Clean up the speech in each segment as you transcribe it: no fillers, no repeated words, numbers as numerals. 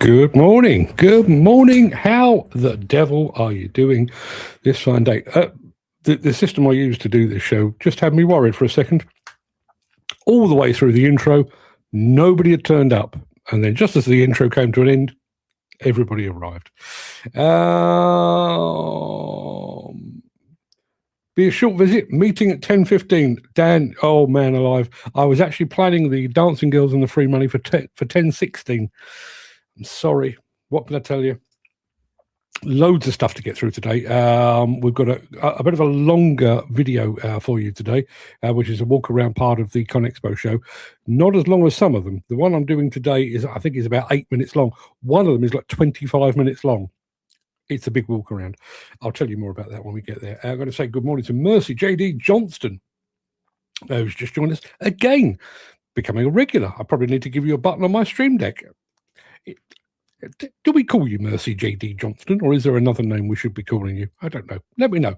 Good morning. Good morning. How the devil are you doing this fine day? The system I use to do this show just had me worried for a second. All the way through the intro, nobody had turned up. And then just as the intro came to an end, everybody arrived. Be a short visit, meeting at 10:15. Dan, oh man alive. I was actually planning the Dancing Girls and the Free Money for 10:16. I'm sorry. What can I tell you? Loads of stuff to get through today. We've got a bit of a longer video for you today, which is a walk around part of the ConExpo show. Not as long as some of them. The one I'm doing today I think is about 8 minutes long. One of them is like 25 minutes long. It's a big walk around. I'll tell you more about that when we get there. I'm going to say good morning to Mercy JD Johnston, who's just joined us again, becoming a regular. I probably need to give you a button on my stream deck. Do we call you Mercy JD Johnston, or is there another name we should be calling you? I don't know. Let me know.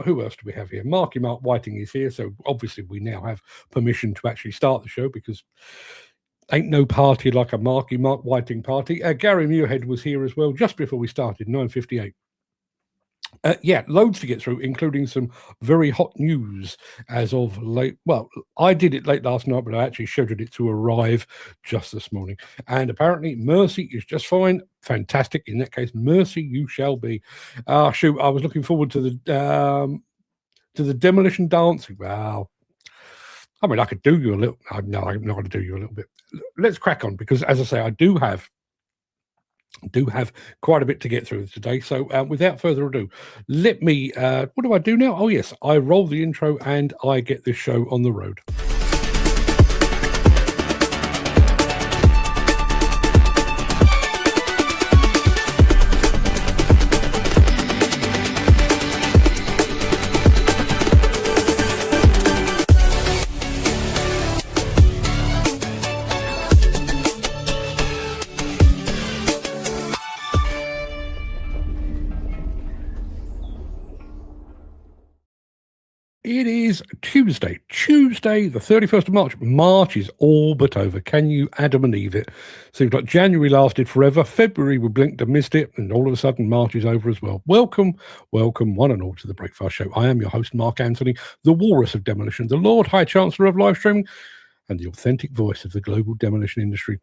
Who else do we have here? Mark Whiting is here, so obviously we now have permission to actually start the show, because ain't no party like a Mark Whiting party. Gary Muirhead was here as well just before we started, 9:58. Loads to get through, including some very hot news as of late. Well, I did it late last night, but I actually scheduled it to arrive just this morning. And apparently Mercy is just fine. Fantastic. In that case, Mercy you shall be. I was looking forward to the Demolition dancing. Wow. I mean, I could do you a little. No, I'm not going to do you a little bit. Let's crack on, because as I say, I do have quite a bit to get through today. So without further ado, let me, what do I do now? Oh yes, I roll the intro and I get this show on the road. It is Tuesday, the 31st of March. March is all but over. Can you Adam and Eve it? Seems like January lasted forever. February we blinked and missed it, and all of a sudden March is over as well. Welcome one and all to the Breakfast Show. I am your host, Mark Anthony, the Walrus of Demolition, the Lord High Chancellor of live streaming, and the authentic voice of the global demolition industry.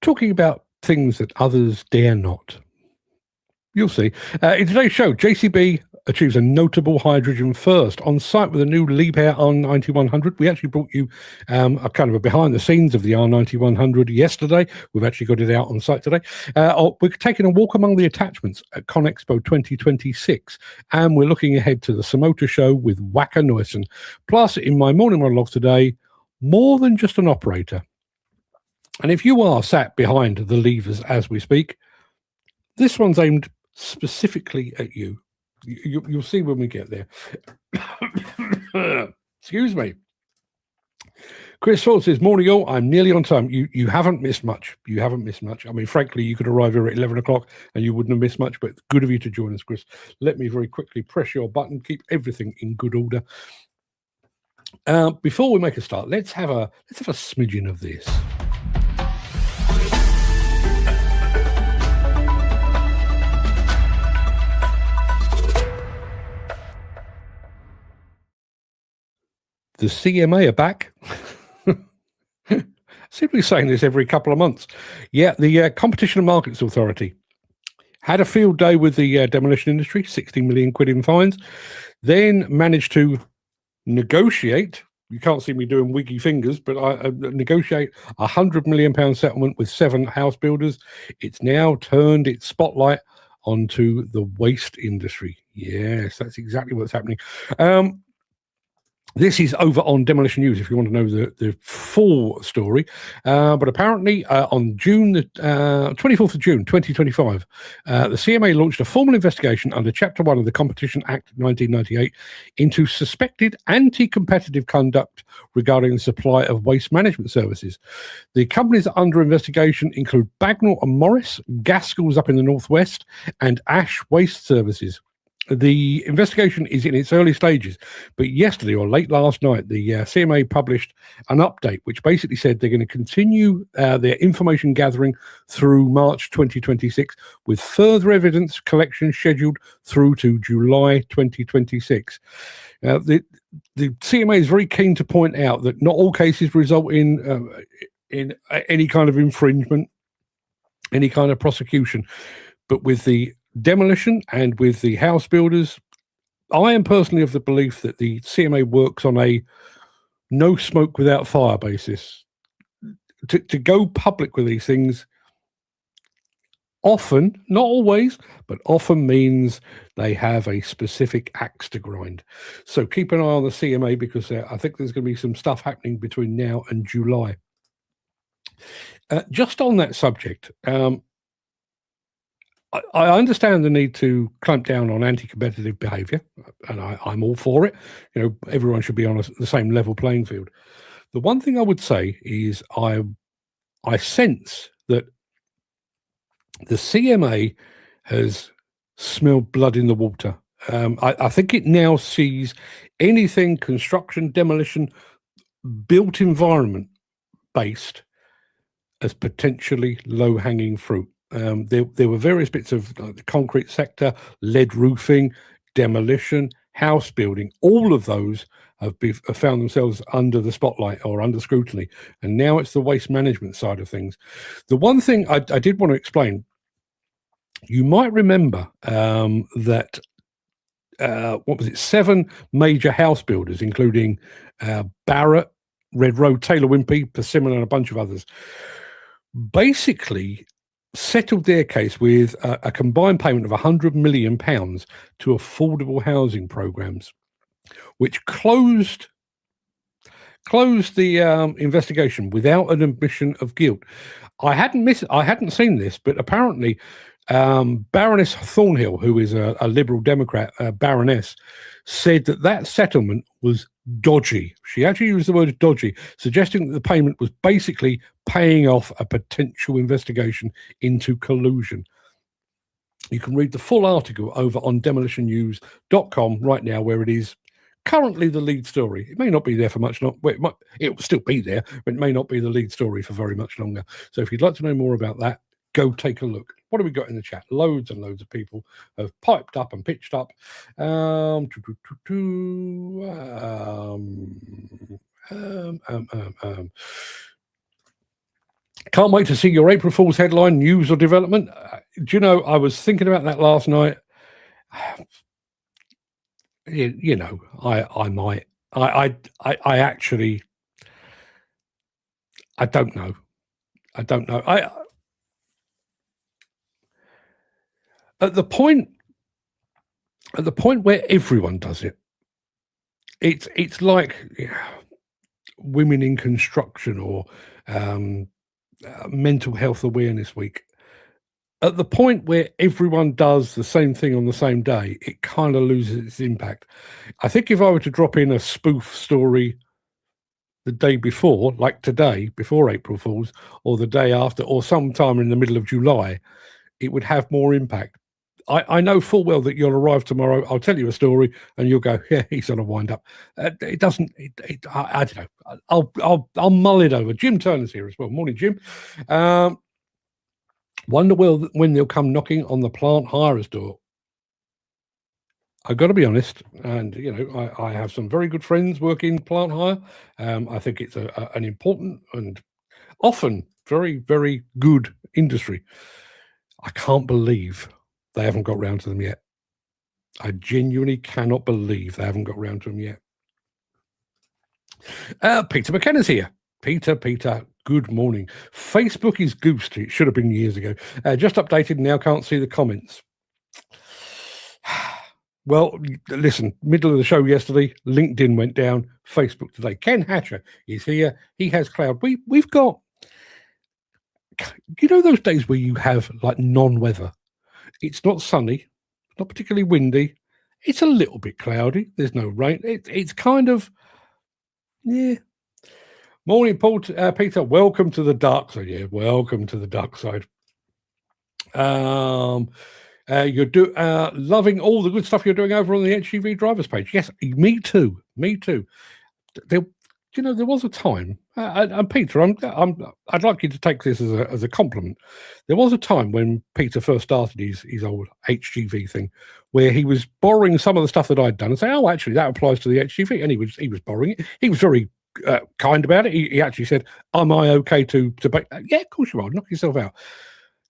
Talking about things that others dare not. You'll see. In today's show, JCB achieves a notable hydrogen first on site with a new Liebherr R9100. We actually brought you a kind of a behind the scenes of the R9100 yesterday. We've actually got it out on site today. We're taking a walk among the attachments at ConExpo 2026, and we're looking ahead to the SaMoTeR show with Wacker Neuson. Plus, in my morning monologue today, more than just an operator. And if you are sat behind the levers as we speak, this one's aimed specifically at you. You'll see when we get there. Excuse me. Chris Ford says, morning all, I'm nearly on time. You haven't missed much. I mean, frankly, you could arrive here at 11 o'clock and you wouldn't have missed much, but good of you to join us, Chris. Let me very quickly press your button, keep everything in good order. Before we make a start, let's have a smidgen of this. The CMA are back. Simply saying this every couple of months. Yeah, the Competition and Markets Authority had a field day with the demolition industry, 60 million quid in fines, then managed to negotiate, you can't see me doing wiggy fingers, but I negotiate a £100 million settlement with 7 house builders. It's now turned its spotlight onto the waste industry. Yes, that's exactly what's happening. This is over on Demolition News if you want to know the full story. But apparently on June, 24th of June, 2025, the CMA launched a formal investigation under Chapter 1 of the Competition Act 1998 into suspected anti-competitive conduct regarding the supply of waste management services. The companies under investigation include Bagnall and Morris, Gaskell's up in the northwest, and Ash Waste Services. The investigation is in its early stages, but yesterday or late last night, the CMA published an update which basically said they're going to continue their information gathering through March 2026, with further evidence collection scheduled through to July 2026. The CMA is very keen to point out that not all cases result in any kind of infringement, any kind of prosecution, but with the demolition and with the house builders, I am personally of the belief that the CMA works on a no smoke without fire basis. To go public with these things often, not always, but often means they have a specific axe to grind. So keep an eye on the CMA, because I think there's going to be some stuff happening between now and July. Just on that subject, I understand the need to clamp down on anti-competitive behaviour, and I'm all for it. Everyone should be on the same level playing field. The one thing I would say is I sense that the CMA has smelled blood in the water. I think it now sees anything construction, demolition, built environment based as potentially low-hanging fruit. There were various bits of the concrete sector, lead roofing, demolition, house building. All of those have found themselves under the spotlight or under scrutiny. And now it's the waste management side of things. The one thing I did want to explain, you might remember that, 7 major house builders, including Barratt, Red Road, Taylor Wimpey, Persimmon, and a bunch of others, basically settled their case with a combined payment of £100 million to affordable housing programs, which closed the investigation without an admission of guilt. I hadn't seen this, but apparently Baroness Thornhill, who is a Liberal Democrat baroness, said that settlement was dodgy. She actually used the word dodgy, suggesting that the payment was basically paying off a potential investigation into collusion. You can read the full article over on demolitionnews.com right now, where it is currently the lead story. It may not be there for much longer. Well, it will still be there, but it may not be the lead story for very much longer. So if you'd like to know more about that, go take a look. What have we got in the chat? Loads and loads of people have piped up and pitched up. Can't wait to see your April Fool's headline, news or development. Do you know, I was thinking about that last night. I might. I actually, I don't know. At the point where everyone does it, it's like women in construction or mental health awareness week. At the point where everyone does the same thing on the same day, it kind of loses its impact. I think if I were to drop in a spoof story the day before, like today, before April Fool's, or the day after, or sometime in the middle of July, it would have more impact. I know full well that you'll arrive tomorrow. I'll tell you a story, and you'll go, "Yeah, he's on a wind up." It doesn't. I don't know. I'll mull it over. Jim Turner's here as well. Morning, Jim. Wonder when they'll come knocking on the plant hirer's door. I've got to be honest, and I have some very good friends working plant hire. I think it's an important and often very, very good industry. I can't believe they haven't got round to them yet. I genuinely cannot believe they haven't got round to them yet. Peter McKenna's here. Peter, good morning. Facebook is goosed. It should have been years ago. Just updated, now can't see the comments. Well, listen, middle of the show yesterday, LinkedIn went down, Facebook today. Ken Hatcher is here. He has cloud. We've got, those days where you have like non-weather. It's not sunny, not particularly windy. It's a little bit cloudy. There's no rain. It's kind of, yeah. Morning, Paul. Peter, welcome to the dark side. Yeah, welcome to the dark side. You're loving all the good stuff you're doing over on the HGV drivers page. Yes, me too. Me too. There was a time, and Peter, I'd like you to take this as a compliment. There was a time when Peter first started his old HGV thing, where he was borrowing some of the stuff that I'd done and saying, "Oh, actually, that applies to the HGV," and he was borrowing it. He was very kind about it. He actually said, "Am I okay to yeah, of course you are. Knock yourself out."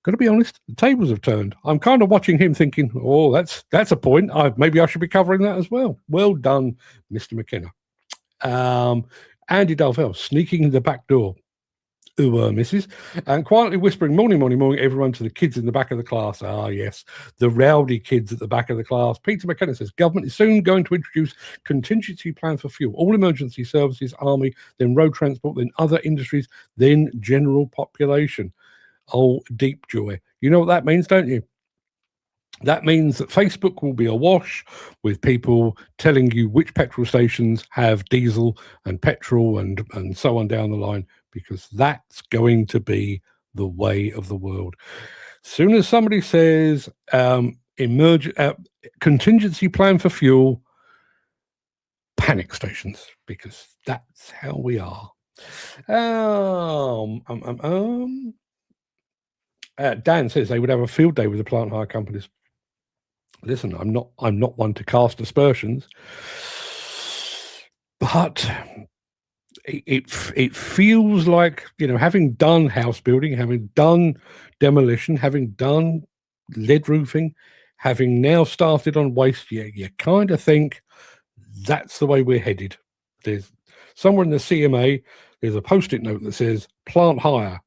Got to be honest, the tables have turned. I'm kind of watching him thinking, "Oh, that's a point. Maybe I should be covering that as well." Well done, Mr. McKenna. Andy Dalvell sneaking in the back door. Mrs. And quietly whispering, morning, morning, morning, everyone, to the kids in the back of the class. Ah, yes, the rowdy kids at the back of the class. Peter McKenna says, government is soon going to introduce contingency plan for fuel. All emergency services, army, then road transport, then other industries, then general population. Oh, deep joy. You know what that means, don't you? That means that Facebook will be awash with people telling you which petrol stations have diesel and petrol and so on down the line, because that's going to be the way of the world. As soon as somebody says contingency plan for fuel, panic stations, because that's how we are. Dan says they would have a field day with the plant hire companies. Listen, I'm not one to cast aspersions, but it feels like, having done house building, having done demolition, having done lead roofing, having now started on waste, you kind of think that's the way we're headed. There's somewhere in the CMA, there's a post-it note that says plant hire ?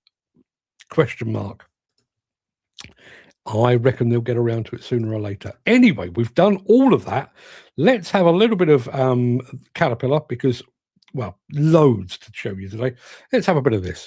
I reckon they'll get around to it sooner or later. Anyway, we've done all of that. Let's have a little bit of Caterpillar, because, well, loads to show you today. Let's have a bit of this.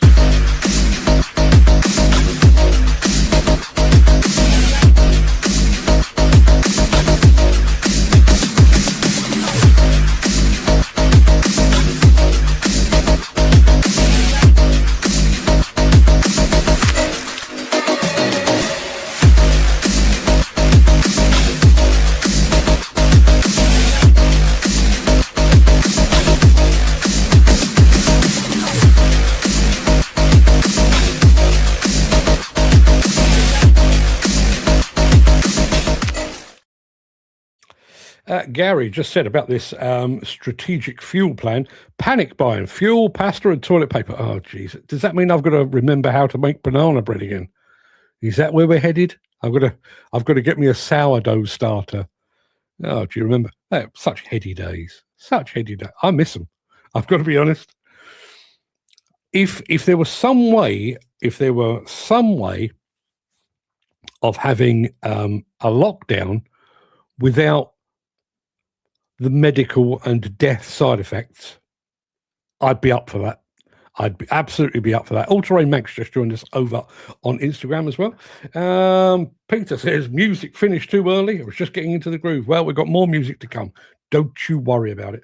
Gary just said about this strategic fuel plan, panic buying fuel, pasta and toilet paper. Oh, geez. Does that mean I've got to remember how to make banana bread again? Is that where we're headed? I've got to get me a sourdough starter. Oh, do you remember? Such heady days. Such heady days. I miss them. I've got to be honest. If there were some way of having a lockdown without the medical and death side effects, I'd be up for that. I'd absolutely be up for that. All-Terrain Max just joined us over on Instagram as well. Peter says, music finished too early. I was just getting into the groove. Well, we've got more music to come. Don't you worry about it.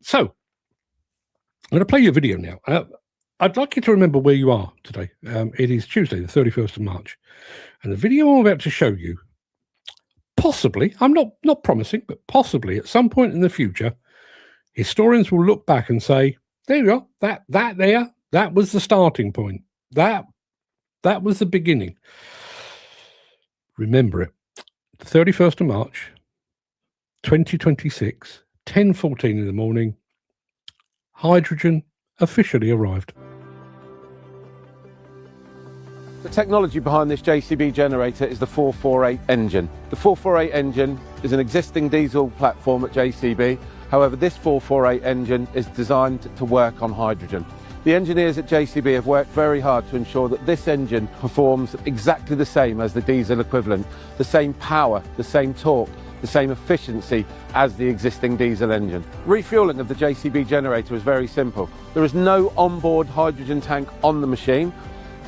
So, I'm going to play you a video now. I'd like you to remember where you are today. It is Tuesday, the 31st of March. And the video I'm about to show you, possibly, I'm not promising, but possibly at some point in the future, historians will look back and say, there you go, that was the starting point. That was the beginning. Remember it. 31st of March, 2026, 10:14 in the morning, hydrogen officially arrived. The technology behind this JCB generator is the 448 engine. The 448 engine is an existing diesel platform at JCB. However, this 448 engine is designed to work on hydrogen. The engineers at JCB have worked very hard to ensure that this engine performs exactly the same as the diesel equivalent, the same power, the same torque, the same efficiency as the existing diesel engine. Refueling of the JCB generator is very simple. There is no onboard hydrogen tank on the machine.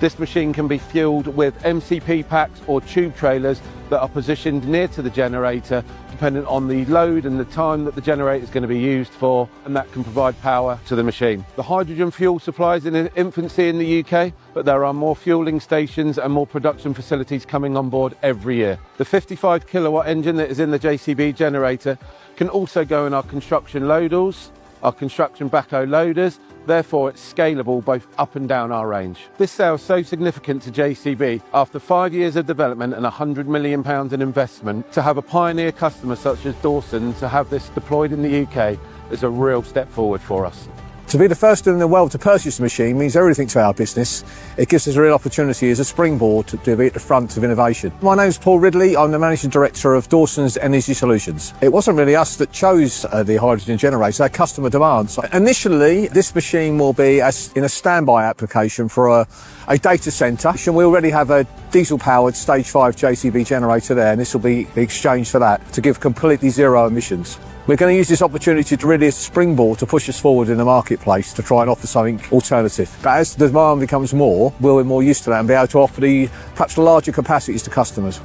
This machine can be fueled with MCP packs or tube trailers that are positioned near to the generator, dependent on the load and the time that the generator is going to be used for, and that can provide power to the machine. The hydrogen fuel supply is in infancy in the UK, but there are more fueling stations and more production facilities coming on board every year. The 55 kilowatt engine that is in the JCB generator can also go in our construction loaders, our construction backhoe loaders. Therefore, it's scalable both up and down our range. This sale is so significant to JCB. After 5 years of development and £100 million in investment, to have a pioneer customer such as Dawson to have this deployed in the UK is a real step forward for us. To be the first in the world to purchase a machine means everything to our business. It gives us a real opportunity as a springboard to be at the front of innovation. My name's Paul Ridley. I'm the Managing Director of Dawson's Energy Solutions. It wasn't really us that chose the hydrogen generator, our customer demands. Initially, this machine will be in a standby application for a data centre. And we already have a diesel-powered Stage 5 JCB generator there, and this will be the exchange for that to give completely zero emissions. We're going to use this opportunity to really as a springboard to push us forward in the marketplace to try and offer something alternative. But as the demand becomes more, we'll be more used to that and be able to offer perhaps the larger capacities to customers.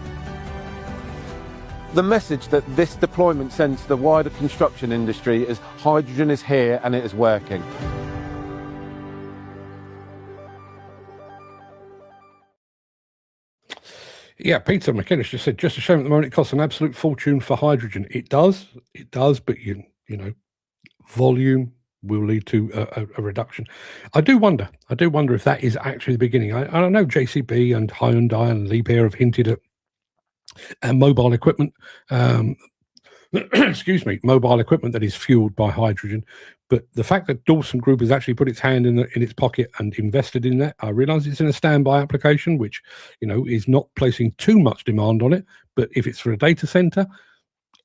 The message that this deployment sends to the wider construction industry is hydrogen is here and it is working. Yeah, Peter McInnes just said, just a shame at the moment it costs an absolute fortune for hydrogen. It does, but you know, volume will lead to a reduction. I do wonder if that is actually the beginning. I know JCB and Hyundai and Liebherr have hinted at mobile equipment, excuse me, mobile equipment that is fueled by hydrogen. But the fact that Dawson Group has actually put its hand in its pocket and invested in that, I realise it's in a standby application, which, you know, is not placing too much demand on it. But if it's for a data centre,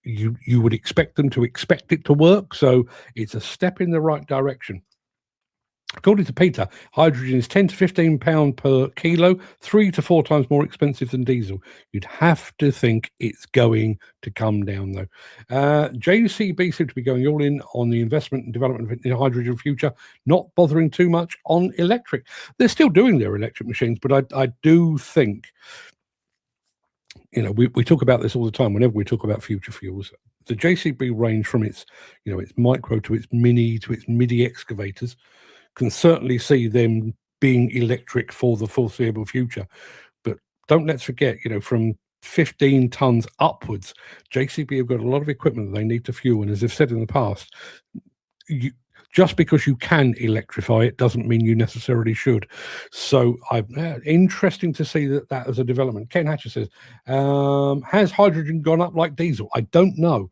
you would expect them to expect it to work. So it's a step in the right direction. According to Peter, hydrogen is £10 to £15 per kilo, 3 to 4 times more expensive than diesel. You'd have to think it's going to come down, though. JCB seem to be going all in on the investment and development of the hydrogen future, not bothering too much on electric. They're still doing their electric machines, but I do think, you know, we talk about this all the time whenever we talk about future fuels. The JCB range from its, you know, its micro to its mini to its midi excavators can certainly see them being electric for the foreseeable future. But don't let's forget, you know, from 15 tons upwards, JCB have got a lot of equipment that they need to fuel. And as I've said in the past, just because you can electrify it doesn't mean you necessarily should. So interesting to see that as a development. Ken Hatcher says, has hydrogen gone up like diesel? I don't know.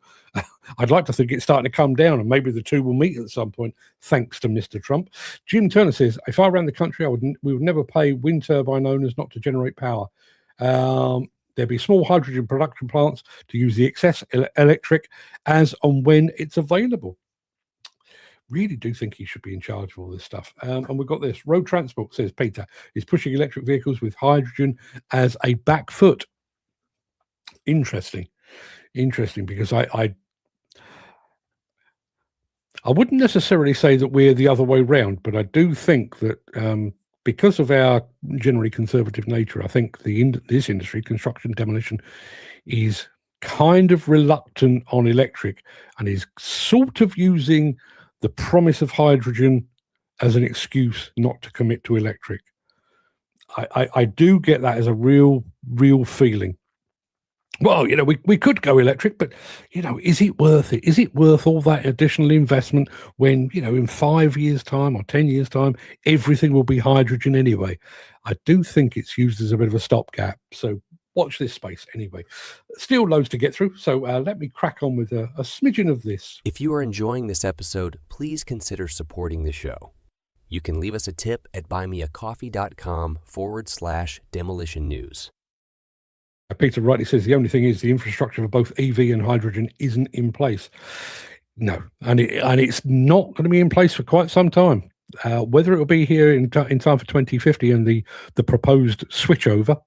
I'd like to think it's starting to come down, and maybe the two will meet at some point, thanks to Mr. Trump. Jim Turner says, if I ran the country, we would never pay wind turbine owners not to generate power. There'd be small hydrogen production plants to use the excess electric as and when it's available. Really do think he should be in charge of all this stuff. And we've got this. Road Transport, says Peter, is pushing electric vehicles with hydrogen as a back foot. Interesting, because I wouldn't necessarily say that we're the other way round, but I do think that because of our generally conservative nature, I think this industry, construction, demolition, is kind of reluctant on electric and is sort of using the promise of hydrogen as an excuse not to commit to electric. I do get that as a real feeling. Well, you know, we could go electric, but, you know, is it worth it? Is it worth all that additional investment when, you know, in 5 years' time or 10 years' time, everything will be hydrogen anyway? I do think it's used as a bit of a stopgap. So watch this space anyway. Still loads to get through. So let me crack on with a smidgen of this. If you are enjoying this episode, please consider supporting the show. You can leave us a tip at buymeacoffee.com/demolition news. Peter rightly says the only thing is the infrastructure for both EV and hydrogen isn't in place. No, and it's not going to be in place for quite some time. Whether it will be here in time for 2050 and the proposed switchover,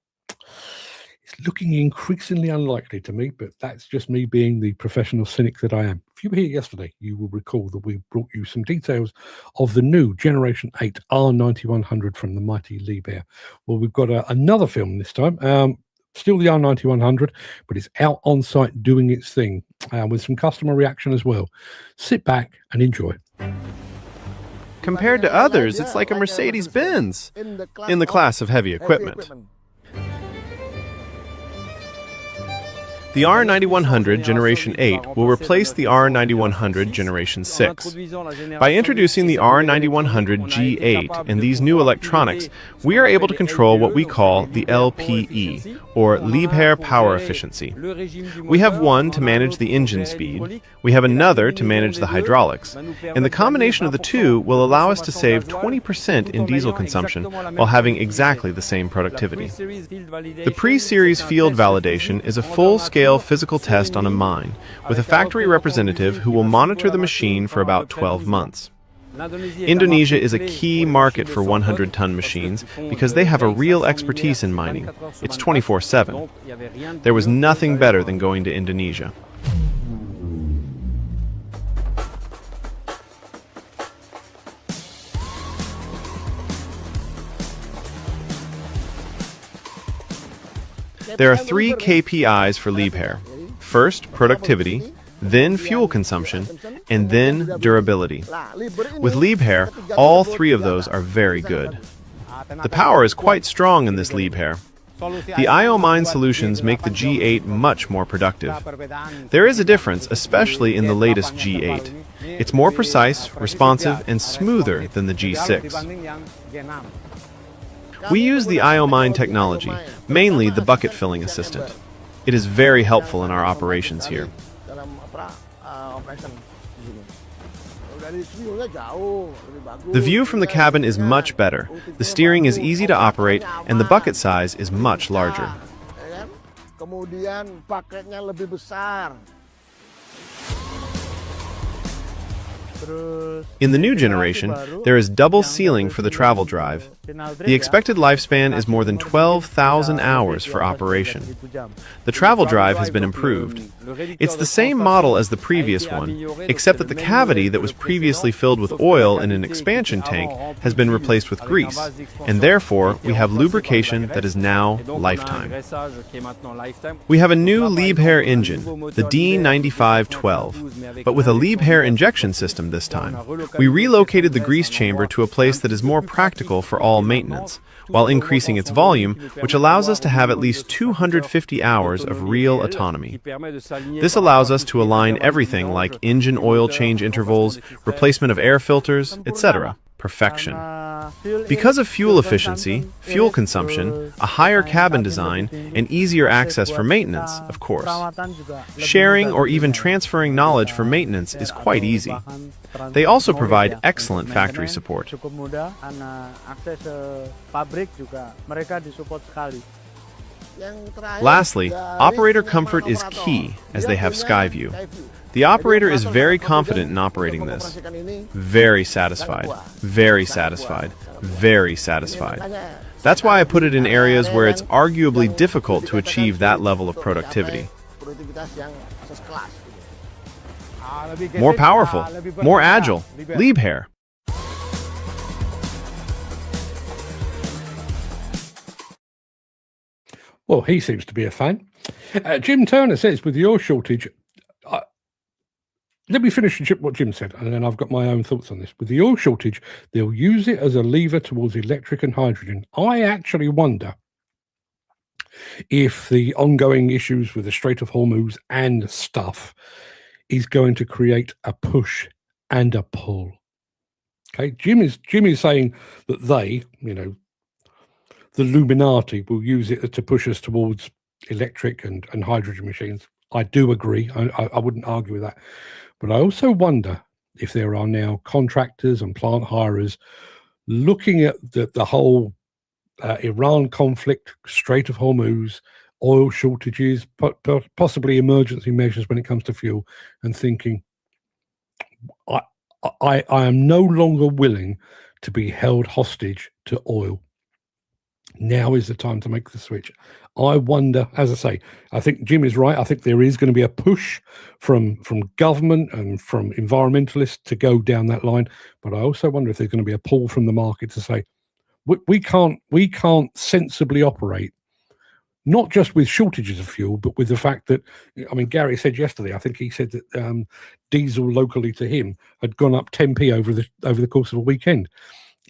it's looking increasingly unlikely to me, but that's just me being the professional cynic that I am. If you were here yesterday, you will recall that we brought you some details of the new Generation 8 R9100 from the mighty Liebherr. Well, we've got another film this time. Still the R9100, but it's out on site doing its thing. with some customer reaction as well. Sit back and enjoy. Compared to others, it's like a Mercedes-Benz in the class of heavy equipment. The R9100 Generation 8 will replace the R9100 Generation 6. By introducing the R9100 G8 and these new electronics, we are able to control what we call the LPE, or Liebherr Power Efficiency. We have one to manage the engine speed, we have another to manage the hydraulics, and the combination of the two will allow us to save 20% in diesel consumption while having exactly the same productivity. The pre-series field validation is a full-scale physical test on a mine with a factory representative who will monitor the machine for about 12 months. Indonesia is a key market for 100-ton machines because they have a real expertise in mining. It's 24/7. There was nothing better than going to Indonesia. There are 3 KPIs for Liebherr. First, productivity, then fuel consumption, and then durability. With Liebherr, all 3 of those are very good. The power is quite strong in this Liebherr. The IO Mine solutions make the G8 much more productive. There is a difference, especially in the latest G8. It's more precise, responsive, and smoother than the G6. We use the IO Mine technology, mainly the bucket filling assistant. It is very helpful in our operations here. The view from the cabin is much better, the steering is easy to operate, and the bucket size is much larger. In the new generation, there is double sealing for the travel drive. The expected lifespan is more than 12,000 hours for operation. The travel drive has been improved. It's the same model as the previous one, except that the cavity that was previously filled with oil in an expansion tank has been replaced with grease, and therefore we have lubrication that is now lifetime. We have a new Liebherr engine, the D9512, but with a Liebherr injection system this time. We relocated the grease chamber to a place that is more practical for all maintenance, while increasing its volume, which allows us to have at least 250 hours of real autonomy. This allows us to align everything like engine oil change intervals, replacement of air filters, etc. Perfection. Because of fuel efficiency, fuel consumption, a higher cabin design, and easier access for maintenance, of course. Sharing or even transferring knowledge for maintenance is quite easy. They also provide excellent factory support. Lastly, operator comfort is key as they have Skyview. The operator is very confident in operating this. Very satisfied, very satisfied, very satisfied. That's why I put it in areas where it's arguably difficult to achieve that level of productivity. More powerful, more agile, Liebherr. Well, he seems to be a fan. Jim Turner says, with the oil shortage, let me finish what Jim said, and then I've got my own thoughts on this. With the oil shortage, they'll use it as a lever towards electric and hydrogen. I actually wonder if the ongoing issues with the Strait of Hormuz and stuff is going to create a push and a pull. Okay, Jim is saying that they, the Illuminati, will use it to push us towards electric and hydrogen machines. I do agree. I wouldn't argue with that. But I also wonder if there are now contractors and plant hirers looking at the whole Iran conflict, Strait of Hormuz, oil shortages, possibly emergency measures when it comes to fuel, and thinking, I am no longer willing to be held hostage to oil. Now is the time to make the switch. I wonder, as I say, I think Jim is right. I think there is going to be a push from government and from environmentalists to go down that line. But I also wonder if there's going to be a pull from the market to say, we can't sensibly operate not just with shortages of fuel, but with the fact that, I mean, Gary said yesterday, I think he said that diesel locally to him had gone up 10p over the course of a weekend.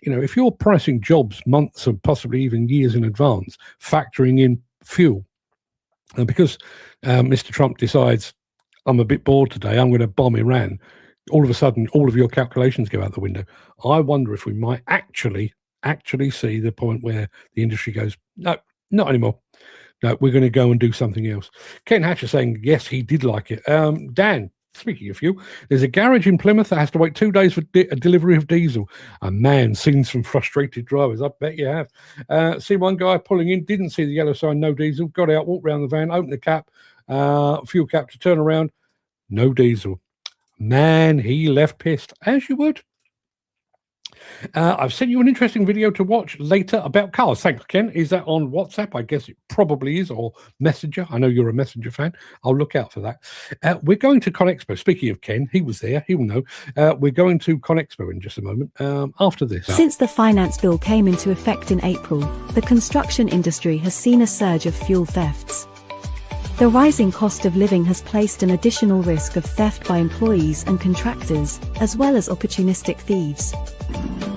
You know, if you're pricing jobs months and possibly even years in advance, factoring in fuel, and because Mr. Trump decides, I'm a bit bored today, I'm going to bomb Iran, all of a sudden, all of your calculations go out the window. I wonder if we might actually see the point where the industry goes, no, not anymore. No, we're going to go and do something else. Ken Hatcher saying, yes, he did like it. Dan, speaking of fuel, there's a garage in Plymouth that has to wait 2 days for a delivery of diesel. And man, seen some frustrated drivers. I bet you have. See one guy pulling in, didn't see the yellow sign, no diesel, got out, walked around the van, opened the cap, fuel cap to turn around, no diesel. Man, he left pissed, as you would. I've sent you an interesting video to watch later about cars. Thanks, Ken. Is that on WhatsApp? I guess it probably is, or Messenger. I know you're a Messenger fan. I'll look out for that. We're going to ConExpo. Speaking of Ken, he was there. He will know. We're going to ConExpo in just a moment after this. Since the finance bill came into effect in April, the construction industry has seen a surge of fuel thefts. The rising cost of living has placed an additional risk of theft by employees and contractors, as well as opportunistic thieves.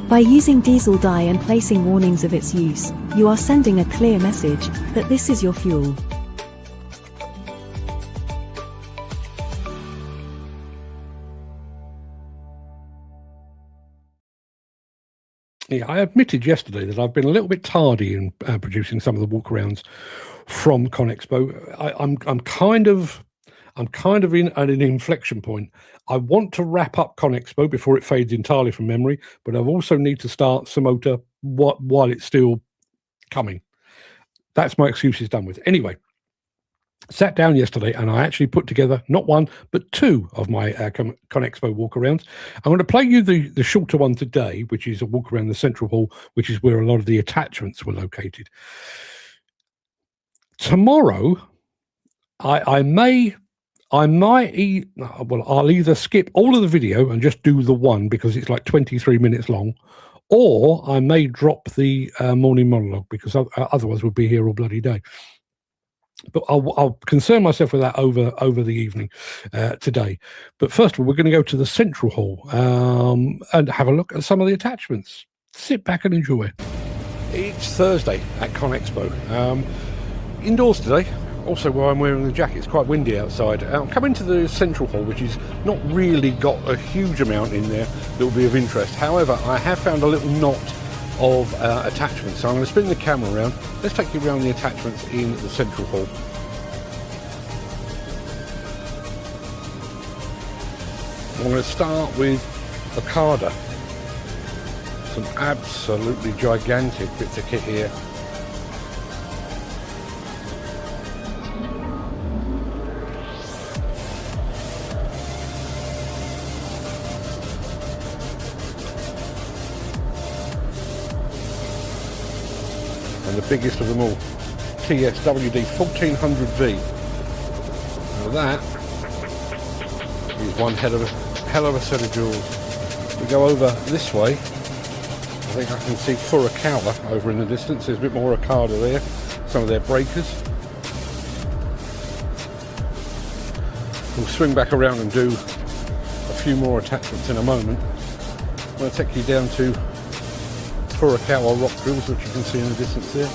By using diesel dye and placing warnings of its use, you are sending a clear message that this is your fuel. Yeah, I admitted yesterday that I've been a little bit tardy in producing some of the walkarounds from ConExpo. I'm kind of in at an inflection point. I want to wrap up ConExpo before it fades entirely from memory, but I also need to start SaMoTeR while it's still coming. That's my excuses done with. Anyway, sat down yesterday and I actually put together not one, but two of my ConExpo walkarounds. I'm going to play you the shorter one today, which is a walk around the central hall, which is where a lot of the attachments were located. Tomorrow, I'll either skip all of the video and just do the one because it's like 23 minutes long, or I may drop the morning monologue because otherwise we'll be here all bloody day. But I'll concern myself with that over the evening today. But first of all, we're going to go to the central hall and have a look at some of the attachments. Sit back and enjoy. It's Thursday at ConExpo. Indoors today. Also, while I'm wearing the jacket, it's quite windy outside. I'm coming to the central hall, which is not really got a huge amount in there that will be of interest. However, I have found a little knot of attachments. So I'm going to spin the camera around. Let's take you around the attachments in the central hall. I'm going to start with a Carder. Some absolutely gigantic bits of kit here. And the biggest of them all, TSWD 1400V. Now that is one hell of a set of jewels. We go over this way. I think I can see Furukawa over in the distance. There's a bit more Okada there. Some of their breakers. We'll swing back around and do a few more attachments in a moment. I'm going to take you down to Furukawa rock drills, which you can see in the distance there.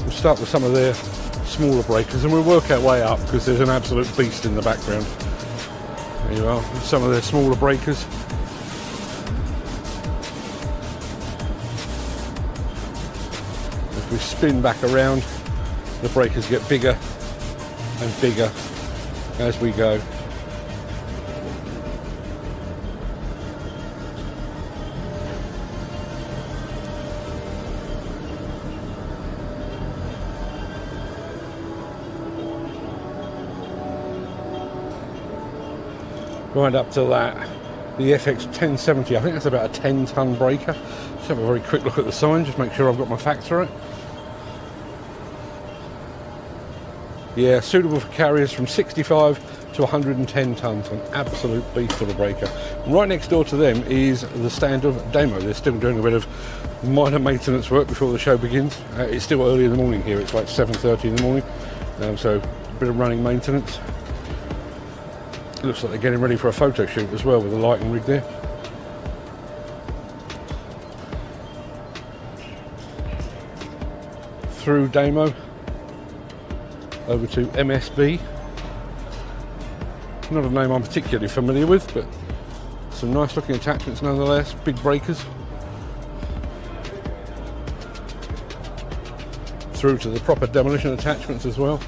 We'll start with some of their smaller breakers and we'll work our way up because there's an absolute beast in the background. There you are, some of their smaller breakers. We spin back around, the breakers get bigger and bigger as we go. Right up to that, the FX 1070, I think that's about a 10-ton breaker. Just have a very quick look at the sign, just make sure I've got my facts right. Yeah, suitable for carriers from 65 to 110 tons. An absolute beast of a breaker. And right next door to them is the stand of Demo. They're still doing a bit of minor maintenance work before the show begins. It's still early in the morning here. It's like 7:30 in the morning. So a bit of running maintenance. Looks like they're getting ready for a photo shoot as well with the lighting rig there. Through Demo over to MSB. Not a name I'm particularly familiar with, but some nice looking attachments nonetheless. Big breakers. Through to the proper demolition attachments as well.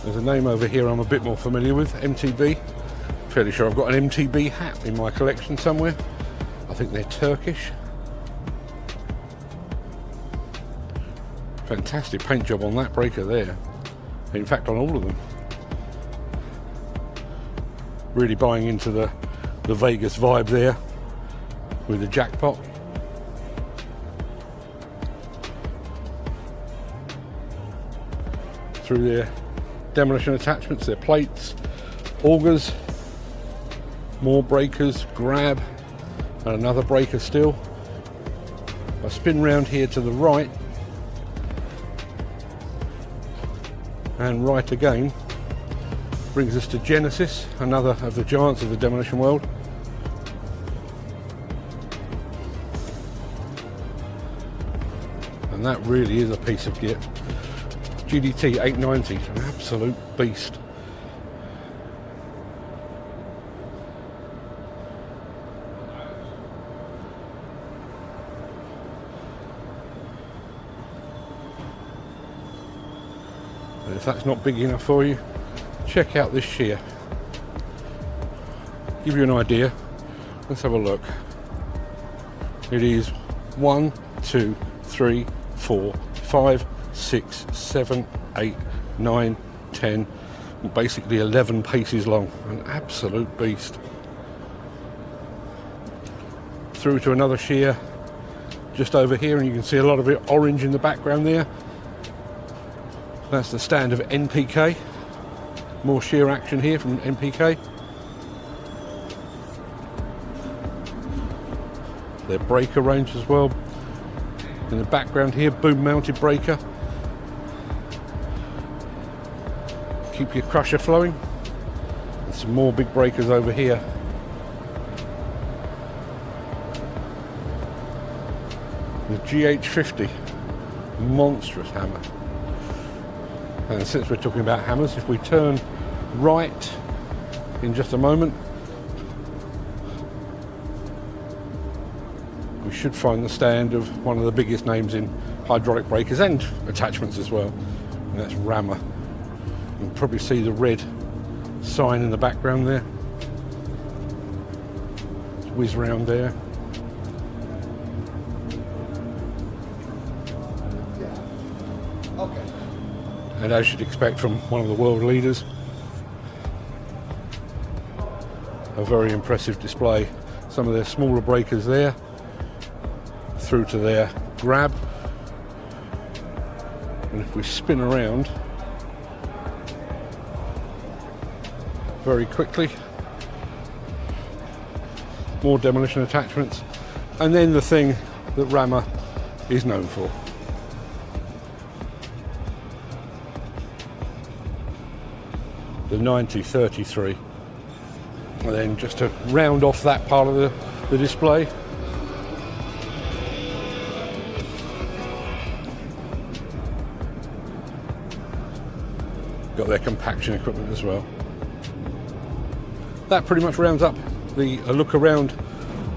There's a name over here I'm a bit more familiar with, MTB. Fairly sure I've got an MTB hat in my collection somewhere. I think they're Turkish. Fantastic paint job on that breaker there. In fact, on all of them. Really buying into the Vegas vibe there with the jackpot. Through their demolition attachments, their plates, augers, more breakers, grab, and another breaker still. If I spin round here to the right, and right again, brings us to Genesis, another of the giants of the demolition world. And that really is a piece of kit. GDT 890, an absolute beast. And if that's not big enough for you, check out this shear. Give you an idea. Let's have a look. It is 1, 2, 3, 4, 5, 6, 7, 8, 9, 10, basically 11 paces long. An absolute beast. Through to another shear just over here, and you can see a lot of it orange in the background there. That's the stand of NPK. More shear action here from NPK. Their breaker range as well. In the background here, boom mounted breaker. Keep your crusher flowing. And some more big breakers over here. The GH50, monstrous hammer. And since we're talking about hammers, if we turn right in just a moment, we should find the stand of one of the biggest names in hydraulic breakers and attachments as well, and that's Rammer. You can probably see the red sign in the background there. Let's whiz round there. And as you'd expect from one of the world leaders, a very impressive display. Some of their smaller breakers there, through to their grab. And if we spin around very quickly, more demolition attachments, and then the thing that Rammer is known for. The 9033. And then just to round off that part of the display, got their compaction equipment as well. That pretty much rounds up a look around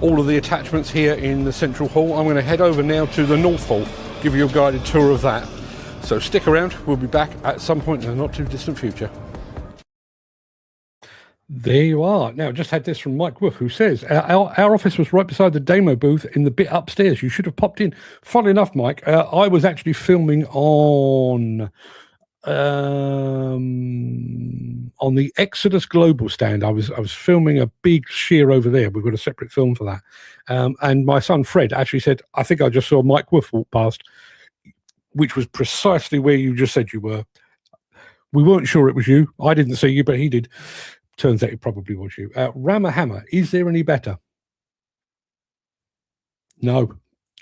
all of the attachments here in the central hall. I'm going to head over now to the north hall, give you a guided tour of that. So stick around, we'll be back at some point in the not too distant future. There you are. Now, just had this from Mike Wolf, who says, our office was right beside the demo booth in the bit upstairs. You should have popped in. Funnily enough, Mike, I was actually filming on on the Exodus Global stand. I was filming a big shear over there. We've got a separate film for that. And my son Fred actually said, I think I just saw Mike Wolf walk past, which was precisely where you just said you were. We weren't sure it was you. I didn't see you, but he did. Turns out it probably was you. Rammer Hammer, is there any better? No,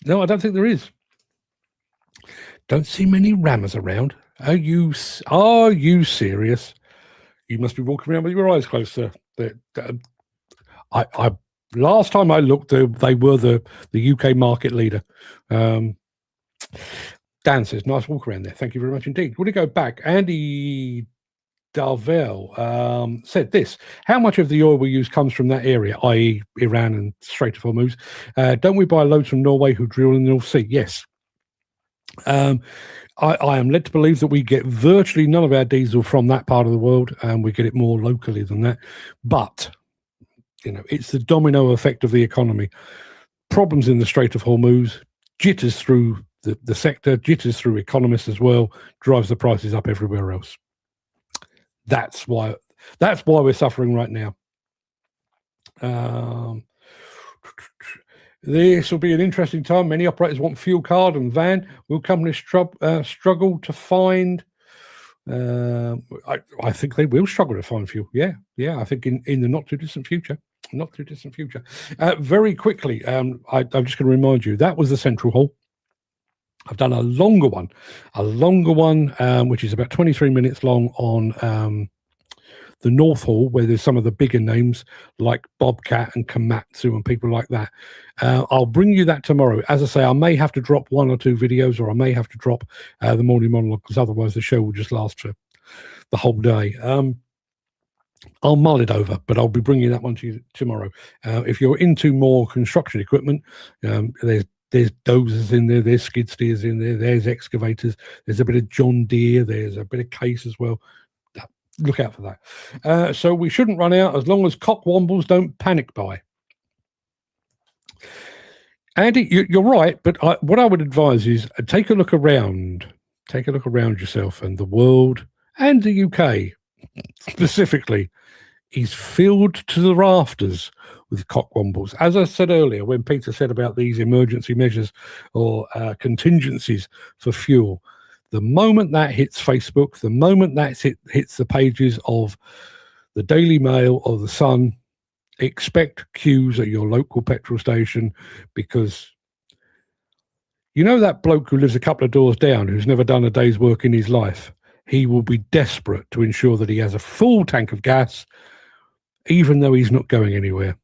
I don't think there is. Don't see many rammers around. Are you serious? You must be walking around with your eyes closed, sir. I last time I looked, they were the UK market leader. Dan says, nice walk around there. Thank you very much indeed. Would it go back? Andy Darvell said this: how much of the oil we use comes from that area, i.e. Iran and Strait of Hormuz? Don't we buy loads from Norway who drill in the North Sea? Yes. I am led to believe that we get virtually none of our diesel from that part of the world, and we get it more locally than that. But, it's the domino effect of the economy. Problems in the Strait of Hormuz, jitters through the sector, jitters through economists as well, drives the prices up everywhere else. That's why we're suffering right now. This will be an interesting time. Many operators want fuel card and van. Will companies struggle to find? I think they will struggle to find fuel. Yeah. I think in the not too distant future. Very quickly, I'm just going to remind you that was the central hall. I've done a longer one, which is about 23 minutes long on the North Hall, where there's some of the bigger names like Bobcat and Komatsu and people like that. I'll bring you that tomorrow. As I say, I may have to drop one or two videos, or I may have to drop the morning monologue, because otherwise the show will just last for the whole day. I'll mull it over, but I'll be bringing that one to you tomorrow. If you're into more construction equipment, there's dozers in there, there's skid steers in there, there's excavators, there's a bit of John Deere, there's a bit of Case as well. Look out for that. So we shouldn't run out as long as cockwombles don't panic buy. Andy, you're right, but what I would advise is take a look around yourself, and the world and the UK specifically is filled to the rafters with cockwombles. As I said earlier, when Peter said about these emergency measures or contingencies for fuel, the moment that hits Facebook, the moment that hits the pages of the Daily Mail or the Sun, expect queues at your local petrol station, because that bloke who lives a couple of doors down, who's never done a day's work in his life, he will be desperate to ensure that he has a full tank of gas, even though he's not going anywhere.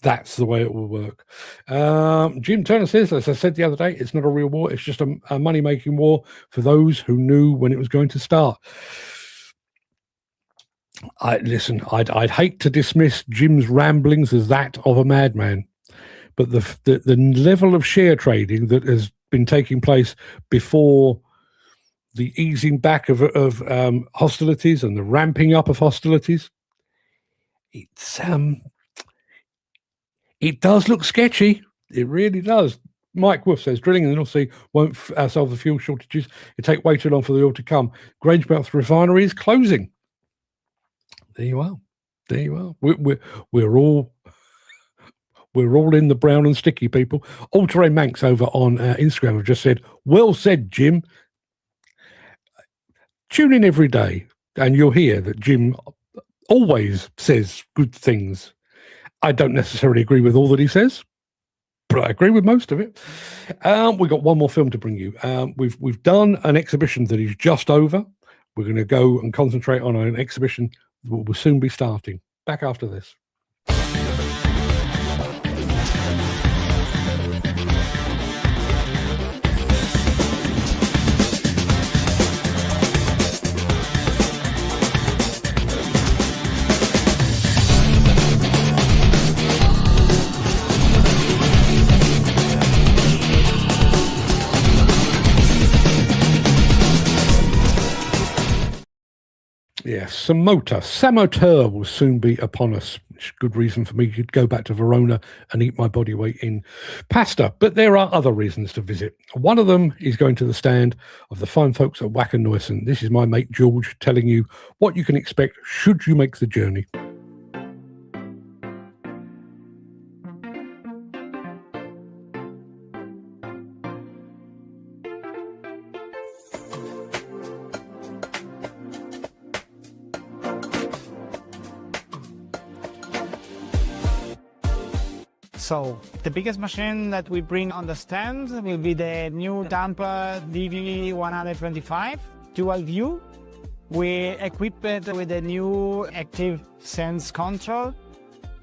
That's the way it will work. Jim Turner says, as I said the other day, it's not a real war. It's just a money-making war for those who knew when it was going to start. I'd hate to dismiss Jim's ramblings as that of a madman, but the level of share trading that has been taking place before the easing back of hostilities and the ramping up of hostilities, it does look sketchy. It really does. Mike Wolf says, drilling in the North Sea won't solve the fuel shortages. It take way too long for the oil to come. Grangemouth refinery is closing. There you are. We're all in the brown and sticky, people. All Terrain Manx over on Instagram have just said, well said, Jim. Tune in every day and you'll hear that Jim always says good things. I don't necessarily agree with all that he says, but I agree with most of it. We've got one more film to bring you. We've done an exhibition that is just over. We're going to go and concentrate on an exhibition that will soon be starting. Back after this. Yes, SaMoTeR will soon be upon us, which is a good reason for me to go back to Verona and eat my body weight in pasta. But there are other reasons to visit. One of them is going to the stand of the fine folks at Wacker Neuson. This is my mate George telling you what you can expect should you make the journey. So the biggest machine that we bring on the stand will be the new dumper DV125 dual view. We equip it with a new active sense control.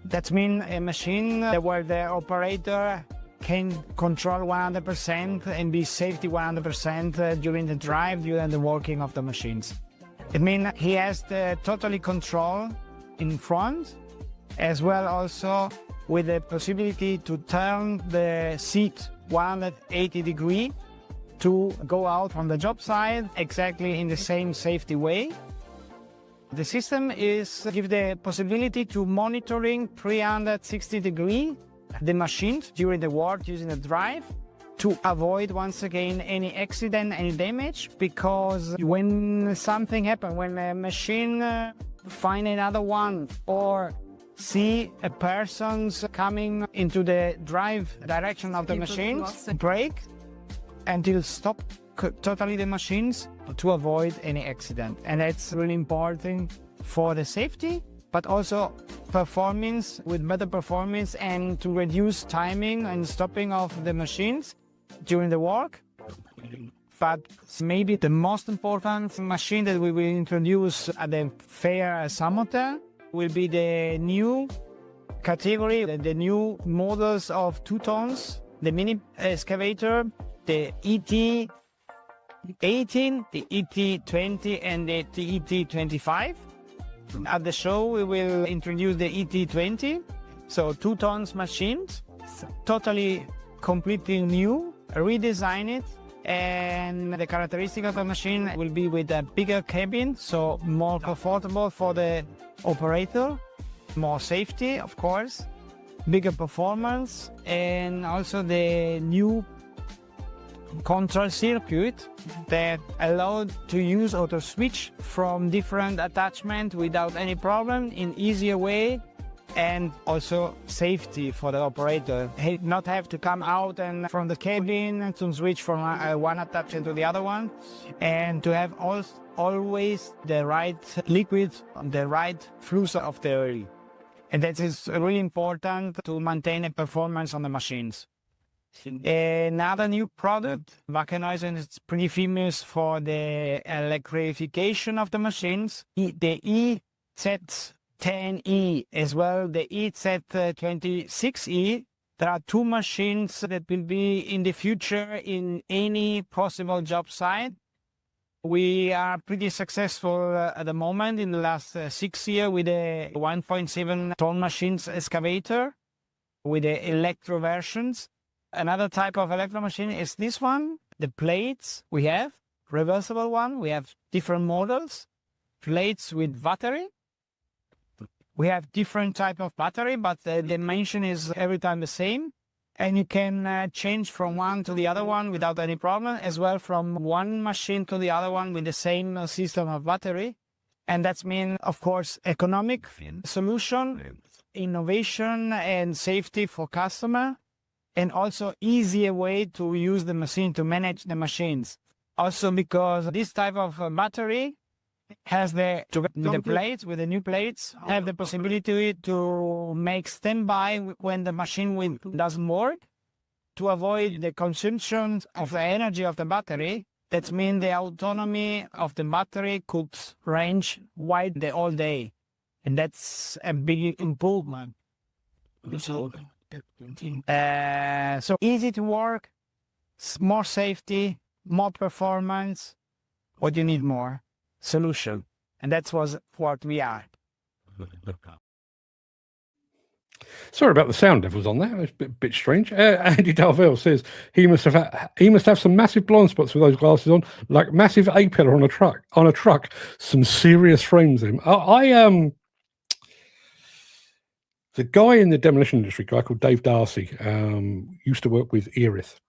That means a machine where the operator can control 100% and be safety 100% during the drive, during the working of the machines. It means he has the totally control in front, as well also with the possibility to turn the seat 180 degrees to go out from the job site exactly in the same safety way. The system gives the possibility to monitoring 360 degrees the machines during the work using the drive to avoid once again any accident, any damage, because when something happens, when a machine find another one or see a person's coming into the drive direction of the machines, brake until stop totally the machines to avoid any accident. And that's really important for the safety, but also performance, with better performance, and to reduce timing and stopping of the machines during the work. But maybe the most important machine that we will introduce at the fair SaMoTeR will be the new category, the new models of 2 tons, the mini excavator, the ET18, the ET20 and the ET25. At the show we will introduce the ET20, so 2 tons machines, totally completely new, redesign it, and the characteristic of the machine will be with a bigger cabin, so more comfortable for the operator, more safety of course, bigger performance, and also the new control circuit that allowed to use or to switch from different attachments without any problem in easier way, and also safety for the operator. He not have to come out and from the cabin to switch from one attachment to the other one, and to have always the right liquid, the right flow of the oil. And that is really important to maintain a performance on the machines. Another new product, Wacker Neuson is pretty famous for the electrification of the machines. The EZ10E as well, the EZ26E. There are 2 machines that will be in the future in any possible job site. We are pretty successful at the moment in the last 6 years with a 1.7 ton machines excavator with the electro versions. Another type of electro machine is this one. The plates we have, reversible one. We have different models, plates with battery. We have different type of battery, but the dimension is every time the same. And you can change from one to the other one without any problem, as well from one machine to the other one with the same system of battery. And that's mean, of course, economic solution, innovation and safety for customer, and also easier way to use the machine, to manage the machines. Also because this type of battery has the plates, with the new plates, have the possibility to make standby when the machine doesn't work, to avoid the consumption of the energy of the battery. That means the autonomy of the battery could range wide the whole day. And that's a big improvement. So easy to work, more safety, more performance. What do you need more? Solution. And that was what we are. Sorry about the sound levels on that. It's a bit strange. Andy Darvell says he must have some massive blind spots with those glasses on, like massive A-pillar on a truck. Some serious frames in him. The guy in the demolition industry, a guy called Dave Darcy, used to work with Erith.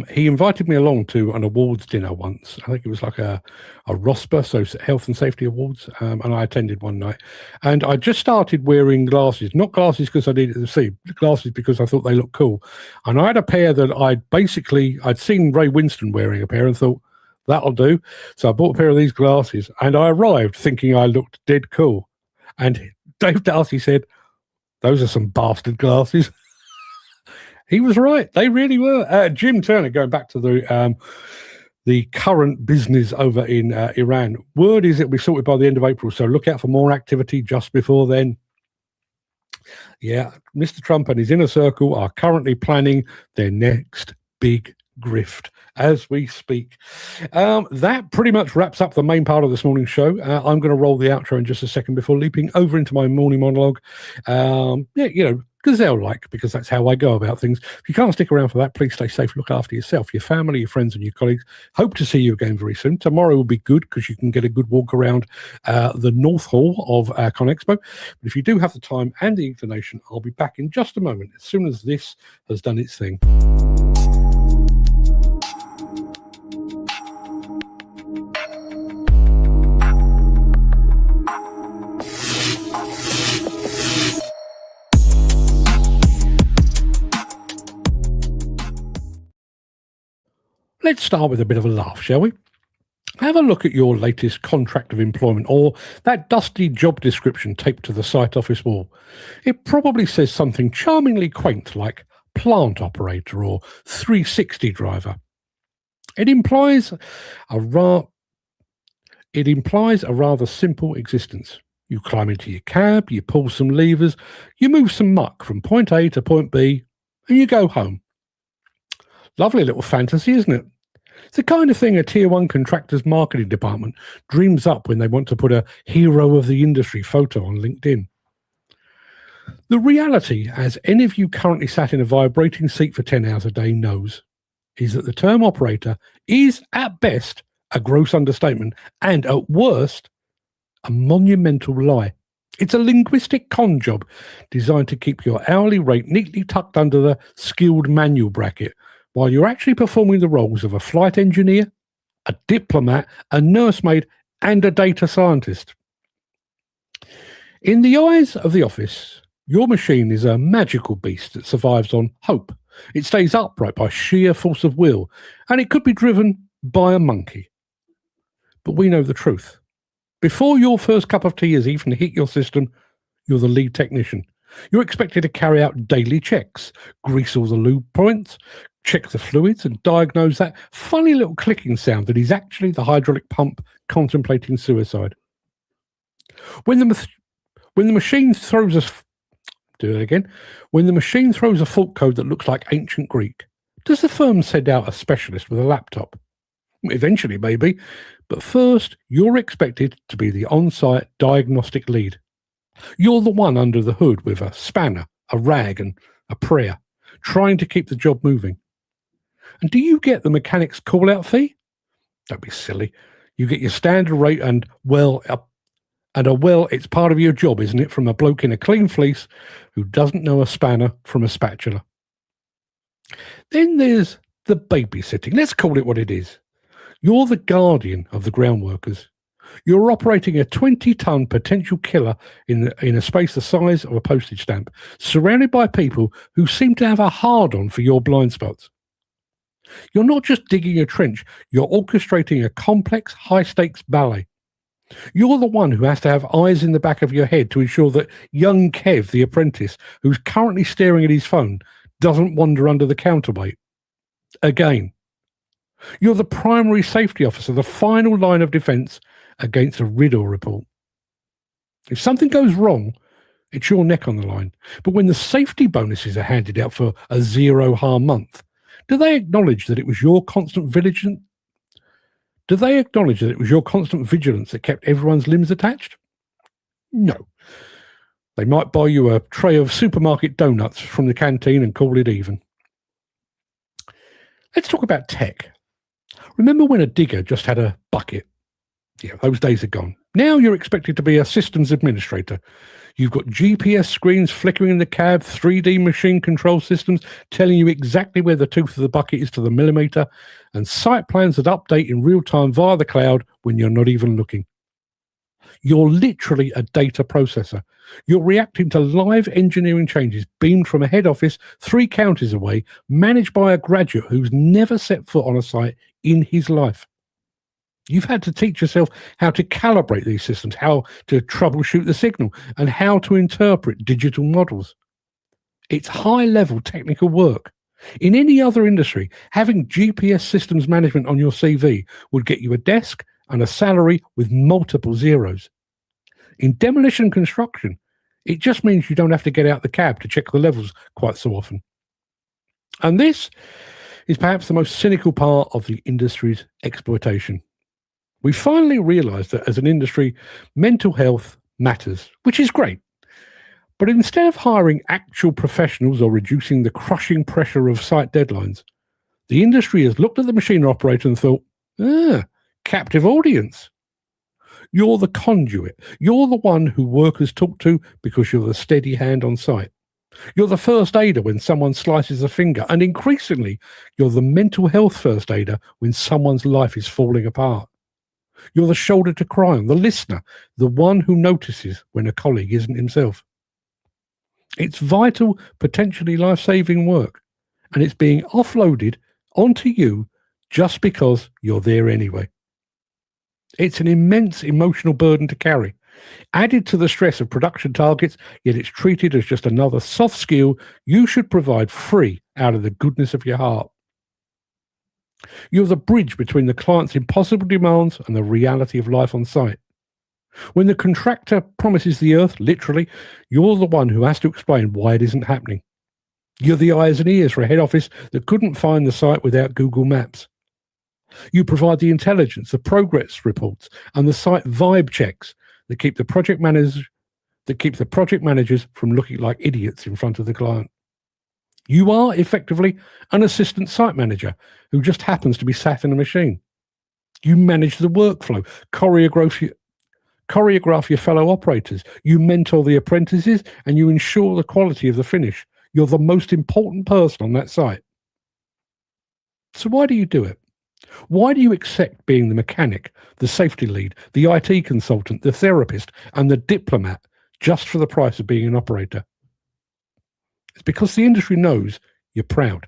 He invited me along to an awards dinner once. I think it was like a ROSPA, so Health and Safety Awards, and I attended one night. And I just started wearing glasses, not glasses because I needed to see, glasses because I thought they looked cool. And I had a pair that I'd seen Ray Winston wearing a pair and thought, that'll do. So I bought a pair of these glasses, and I arrived thinking I looked dead cool. And Dave Darcy said, "Those are some bastard glasses." He was right. They really were. Jim Turner, going back to the current business over in Iran. Word is it'll be sorted by the end of April, so look out for more activity just before then. Yeah, Mr. Trump and his inner circle are currently planning their next big grift as we speak. That pretty much wraps up the main part of this morning's show. I'm going to roll the outro in just a second before leaping over into my morning monologue. Gazelle-like, because that's how I go about things. If you can't stick around for that, please stay safe, look after yourself, your family, your friends and your colleagues. Hope to see you again very soon. Tomorrow will be good because you can get a good walk around the North Hall of ConExpo. But if you do have the time and the inclination, I'll be back in just a moment as soon as this has done its thing. Let's start with a bit of a laugh, shall we? Have a look at your latest contract of employment or that dusty job description taped to the site office wall. It probably says something charmingly quaint like plant operator or 360 driver. It implies a rather simple existence. You climb into your cab, you pull some levers, you move some muck from point A to point B, and you go home. Lovely little fantasy, isn't it? It's the kind of thing a Tier 1 contractor's marketing department dreams up when they want to put a hero of the industry photo on LinkedIn. The reality, as any of you currently sat in a vibrating seat for 10 hours a day knows, is that the term operator is, at best, a gross understatement and, at worst, a monumental lie. It's a linguistic con job designed to keep your hourly rate neatly tucked under the skilled manual bracket, while you're actually performing the roles of a flight engineer, a diplomat, a nursemaid, and a data scientist. In the eyes of the office, your machine is a magical beast that survives on hope. It stays upright by sheer force of will, and it could be driven by a monkey. But we know the truth. Before your first cup of tea has even hit your system, you're the lead technician. You're expected to carry out daily checks, grease all the lube points, check the fluids, and diagnose that funny little clicking sound that is actually the hydraulic pump contemplating suicide. When the machine throws a fault code that looks like ancient Greek, does the firm send out a specialist with a laptop? Eventually, maybe, but first, you're expected to be the on-site diagnostic lead. You're the one under the hood with a spanner, a rag, and a prayer, trying to keep the job moving. And do you get the mechanic's call-out fee? Don't be silly. You get your standard rate and, it's part of your job, isn't it, from a bloke in a clean fleece who doesn't know a spanner from a spatula. Then there's the babysitting. Let's call it what it is. You're the guardian of the ground workers. You're operating a 20-ton potential killer in a space the size of a postage stamp, surrounded by people who seem to have a hard-on for your blind spots. You're not just digging a trench, you're orchestrating a complex, high-stakes ballet. You're the one who has to have eyes in the back of your head to ensure that young Kev, the apprentice, who's currently staring at his phone, doesn't wander under the counterweight. Again. You're the primary safety officer, the final line of defence against a riddle report. If something goes wrong, it's your neck on the line. But when the safety bonuses are handed out for a zero-harm month, do they acknowledge that it was your constant vigilance? that kept everyone's limbs attached? No. They might buy you a tray of supermarket donuts from the canteen and call it even. Let's talk about tech. Remember when a digger just had a bucket? Yeah, those days are gone. Now you're expected to be a systems administrator. You've got GPS screens flickering in the cab, 3D machine control systems telling you exactly where the tooth of the bucket is to the millimetre, and site plans that update in real time via the cloud when you're not even looking. You're literally a data processor. You're reacting to live engineering changes beamed from a head office 3 counties away, managed by a graduate who's never set foot on a site in his life. You've had to teach yourself how to calibrate these systems, how to troubleshoot the signal, and how to interpret digital models. It's high-level technical work. In any other industry, having GPS systems management on your CV would get you a desk and a salary with multiple zeros. In demolition construction, it just means you don't have to get out the cab to check the levels quite so often. And this is perhaps the most cynical part of the industry's exploitation. We finally realised that as an industry, mental health matters, which is great. But instead of hiring actual professionals or reducing the crushing pressure of site deadlines, the industry has looked at the machine operator and thought, captive audience. You're the conduit. You're the one who workers talk to because you're the steady hand on site. You're the first aider when someone slices a finger, and increasingly, you're the mental health first aider when someone's life is falling apart. You're the shoulder to cry on, the listener, the one who notices when a colleague isn't himself. It's vital, potentially life-saving work, and it's being offloaded onto you just because you're there anyway. It's an immense emotional burden to carry, added to the stress of production targets, yet it's treated as just another soft skill you should provide free out of the goodness of your heart. You're the bridge between the client's impossible demands and the reality of life on site. When the contractor promises the earth, literally, you're the one who has to explain why it isn't happening. You're the eyes and ears for a head office that couldn't find the site without Google Maps. You provide the intelligence, the progress reports, and the site vibe checks that keep the project managers from looking like idiots in front of the client. You are effectively an assistant site manager who just happens to be sat in a machine. You manage the workflow, choreograph your fellow operators, you mentor the apprentices, and you ensure the quality of the finish. You're the most important person on that site. So why do you do it? Why do you accept being the mechanic, the safety lead, the IT consultant, the therapist, and the diplomat just for the price of being an operator? It's because the industry knows you're proud.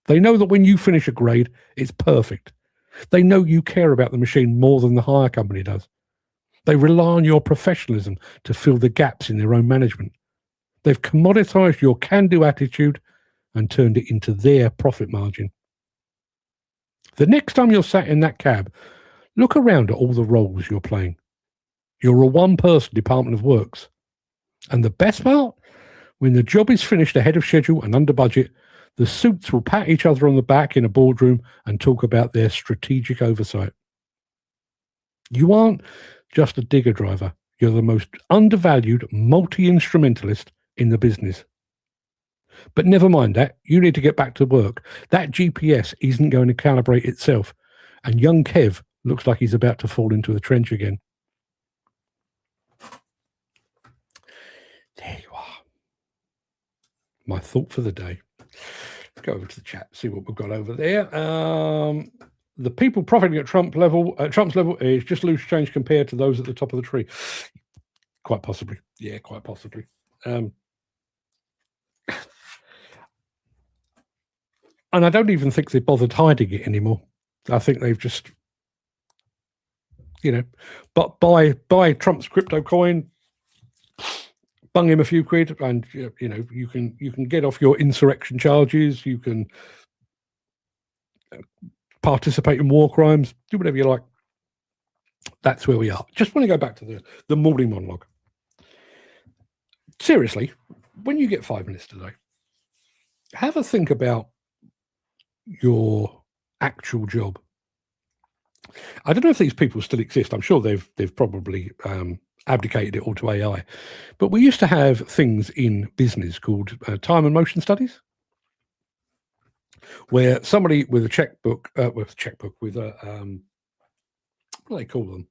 They know that when you finish a grade, it's perfect. They know you care about the machine more than the hire company does. They rely on your professionalism to fill the gaps in their own management. They've commoditized your can-do attitude and turned it into their profit margin. The next time you're sat in that cab, look around at all the roles you're playing. You're a one-person department of works. And the best part? When the job is finished ahead of schedule and under budget, the suits will pat each other on the back in a boardroom and talk about their strategic oversight. You aren't just a digger driver. You're the most undervalued multi-instrumentalist in the business. But never mind that. You need to get back to work. That GPS isn't going to calibrate itself. And young Kev looks like he's about to fall into the trench again. There you are. My thought for the day. Let's go over to the chat, see what we've got over there. The people profiting at Trump's level is just loose change compared to those at the top of the tree. Quite possibly. Yeah, quite possibly. And I don't even think they bothered hiding it anymore. I think they've just, but buy Trump's crypto coin, bung him a few quid, and you can get off your insurrection charges. You can participate in war crimes, do whatever you like. That's where we are. Just want to go back to the morning monologue. Seriously, when you get 5 minutes today, have a think about your actual job. I don't know if these people still exist. I'm sure they've probably abdicated it all to AI. But we used to have things in business called time and motion studies, where somebody with a checkbook, with a, what do they call them?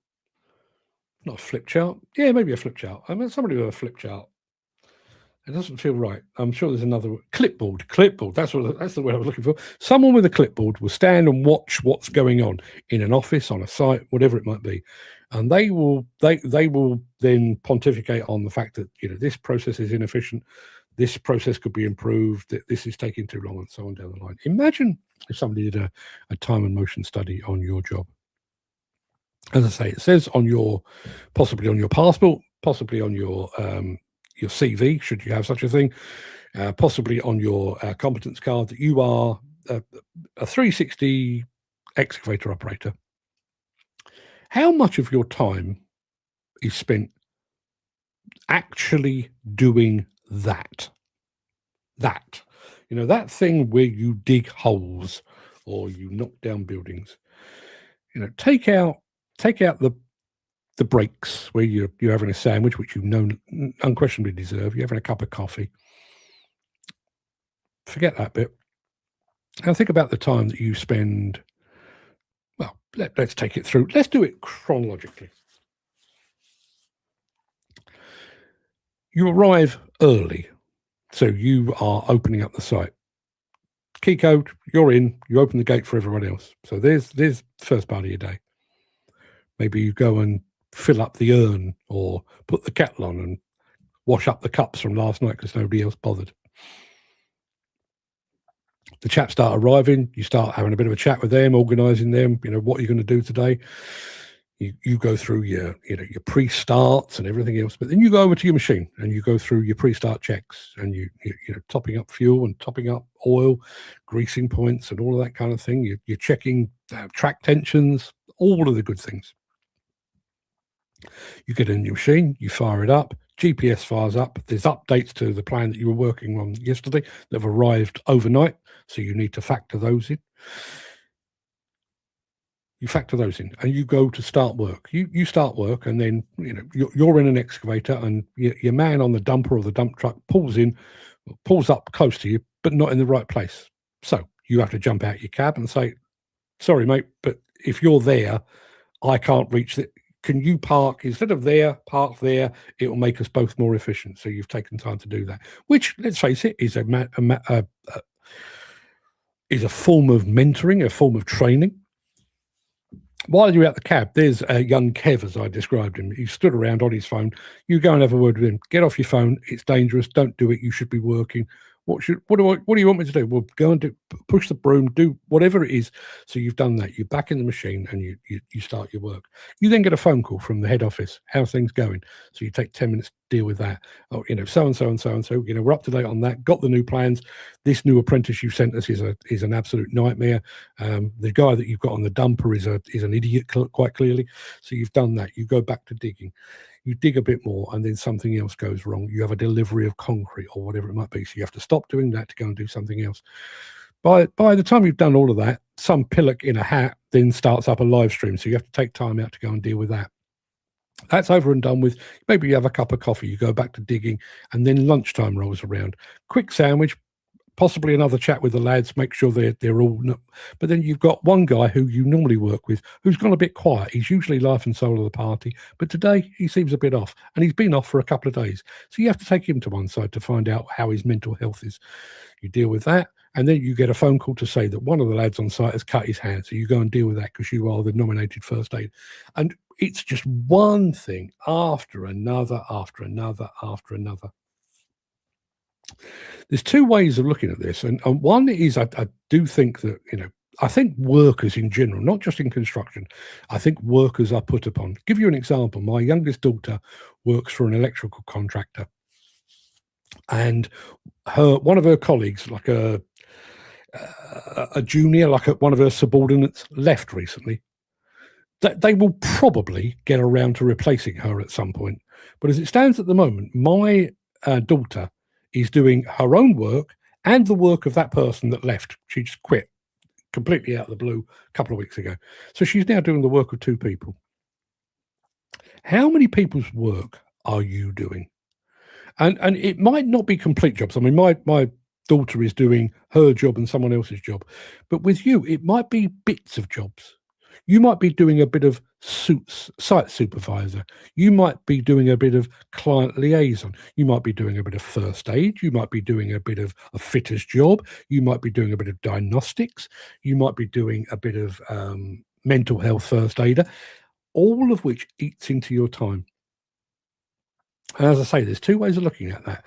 Not a flip chart. Yeah, maybe a flip chart. I mean, somebody with a flip chart. It doesn't feel right. I'm sure there's another clipboard. Clipboard. That's the word I was looking for. Someone with a clipboard will stand and watch what's going on in an office, on a site, whatever it might be, and they will then pontificate on the fact that this process is inefficient, this process could be improved, that this is taking too long, and so on down the line. Imagine if somebody did a time and motion study on your job. As I say, it says possibly on your passport, possibly on your CV, should you have such a thing, possibly on your competence card, that you are a 360 excavator operator. How much of your time is spent actually doing that? That thing where you dig holes or you knock down buildings. Take out the breaks where you're having a sandwich, which unquestionably deserve. You're having a cup of coffee. Forget that bit. And think about the time that you spend. Well, let's take it through. Let's do it chronologically. You arrive early, so you are opening up the site. Key code, you're in. You open the gate for everyone else. So there's the first part of your day. Maybe you go and fill up the urn or put the kettle on and wash up the cups from last night because nobody else bothered. The chaps start arriving. You start having a bit of a chat with them, organising them. What are you going to do today? You go through your pre-starts and everything else, but then you go over to your machine and you go through your pre-start checks and you topping up fuel and topping up oil, greasing points and all of that kind of thing. You're checking track tensions, all of the good things. You get in your machine, you fire it up, GPS fires up, there's updates to the plan that you were working on yesterday that have arrived overnight, so you need to factor those in. You factor those in and you go to start work. You start work and then you're in an excavator and your man on the dumper or the dump truck pulls up close to you, but not in the right place. So you have to jump out your cab and say, sorry, mate, but if you're there, I can't reach it. Can you park instead of there, park there? It will make us both more efficient. So you've taken time to do that, which, let's face it, is a form of mentoring, a form of training. While you're at the cab, there's a young Kev, as I described him. He stood around on his phone. You go and have a word with him. Get off your phone. It's dangerous. Don't do it. You should be working. What do you want me to do? Well, go and push the broom, do whatever it is. So you've done that. You're back in the machine and you start your work. You then get a phone call from the head office. How's things going? So you take 10 minutes to deal with that. Oh, so and so and so and so. We're up to date on that. Got the new plans. This new apprentice you sent us is an absolute nightmare. The guy that you've got on the dumper is an idiot, quite clearly. So you've done that. You go back to digging. You dig a bit more and then something else goes wrong. You have a delivery of concrete or whatever it might be. So you have to stop doing that to go and do something else. By the time you've done all of that, some pillock in a hat then starts up a live stream. So you have to take time out to go and deal with that. That's over and done with. Maybe you have a cup of coffee, you go back to digging, and then lunchtime rolls around. Quick sandwich, possibly another chat with the lads, make sure they're all. But then you've got one guy who you normally work with who's gone a bit quiet. He's usually life and soul of the party, but today he seems a bit off, and he's been off for a couple of days. So you have to take him to one side to find out how his mental health is. You deal with that, and then you get a phone call to say that one of the lads on site has cut his hand. So you go and deal with that because you are the nominated first aid. And it's just one thing after another, after another, after another. There's two ways of looking at this, and one is I do think that I think workers in general, not just in construction, I think workers are put upon. Give you an example. My youngest daughter works for an electrical contractor, and one of her colleagues, like a junior, like one of her subordinates, left recently. They will probably get around to replacing her at some point, but as it stands at the moment, my daughter is doing her own work and the work of that person that left. She just quit completely out of the blue a couple of weeks ago. So she's now doing the work of two people. How many people's work are you doing? And it might not be complete jobs. I mean, my daughter is doing her job and someone else's job, but with you, it might be bits of jobs. You might be doing a bit of site supervisor. You might be doing a bit of client liaison. You might be doing a bit of first aid. You might be doing a bit of a fitter's job. You might be doing a bit of diagnostics. You might be doing a bit of mental health first aider, all of which eats into your time. And as I say, there's two ways of looking at that.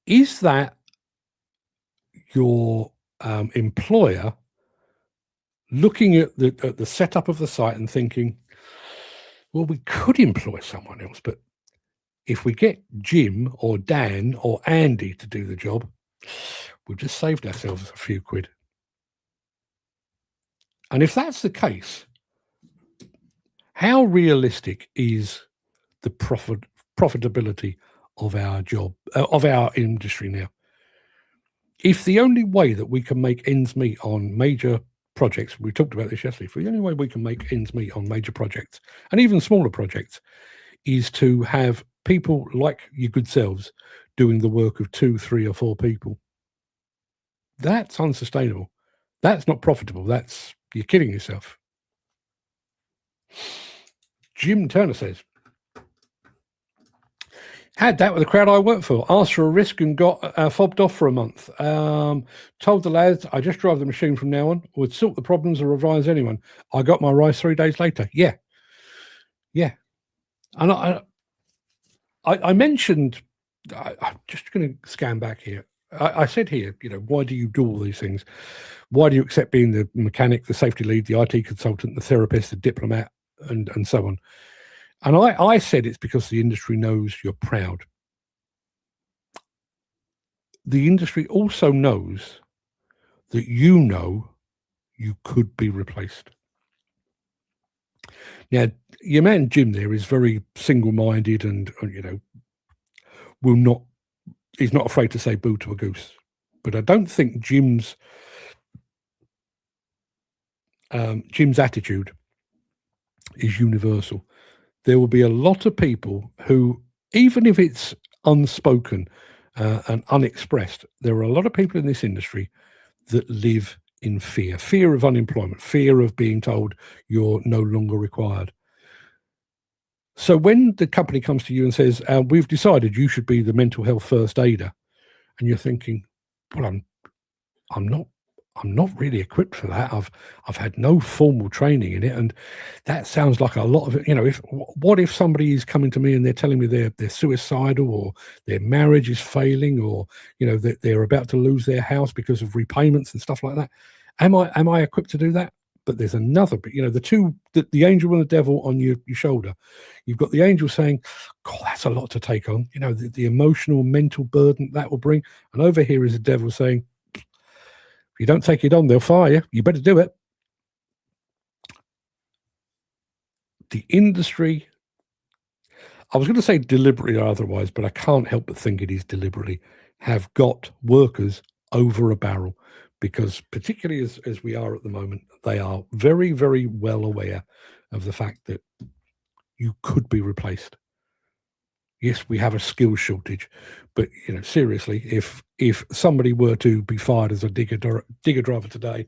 Is that your employer looking at the setup of the site and thinking, well, we could employ someone else, but if we get Jim or Dan or Andy to do the job, we've just saved ourselves a few quid. And if that's the case, how realistic is the profitability of our job, of our industry now? If the only way that we can make ends meet on major projects, we talked about this yesterday, if the only way we can make ends meet on major projects and even smaller projects is to have people like your good selves doing the work of 2, 3 or 4 people, that's unsustainable. That's not profitable. You're kidding yourself. Jim Turner says, had that with the crowd I worked for. Asked for a risk and got fobbed off for a month. Told the lads, I just drive the machine from now on. Would sort the problems or revise anyone. I got my rise 3 days later. Yeah. And I mentioned, I'm just going to scan back here. I said here, why do you do all these things? Why do you accept being the mechanic, the safety lead, the IT consultant, the therapist, the diplomat, and so on? And I said it's because the industry knows you're proud. The industry also knows that you could be replaced. Now, your man Jim there is very single-minded and he's not afraid to say boo to a goose. But I don't think Jim's attitude is universal. There will be a lot of people who, even if it's unspoken and unexpressed, there are a lot of people in this industry that live in fear of unemployment, fear of being told you're no longer required. So when the company comes to you and says, we've decided you should be the mental health first aider, and you're thinking, well, I'm not really equipped for that. I've had no formal training in it, and that sounds like a lot of it. What if somebody is coming to me and they're telling me they're suicidal, or their marriage is failing, or that they're about to lose their house because of repayments and stuff like that? Am I equipped to do that? But there's another bit. The angel and the devil on your shoulder. You've got the angel saying, God, that's a lot to take on. The emotional, mental burden that will bring. And over here is the devil saying, if you don't take it on, they'll fire you. You better do it. The industry, I was going to say deliberately or otherwise, but I can't help but think it is deliberately, have got workers over a barrel, because particularly as we are at the moment, they are very, very well aware of the fact that you could be replaced. Yes, we have a skill shortage, but seriously, if somebody were to be fired as a digger driver today,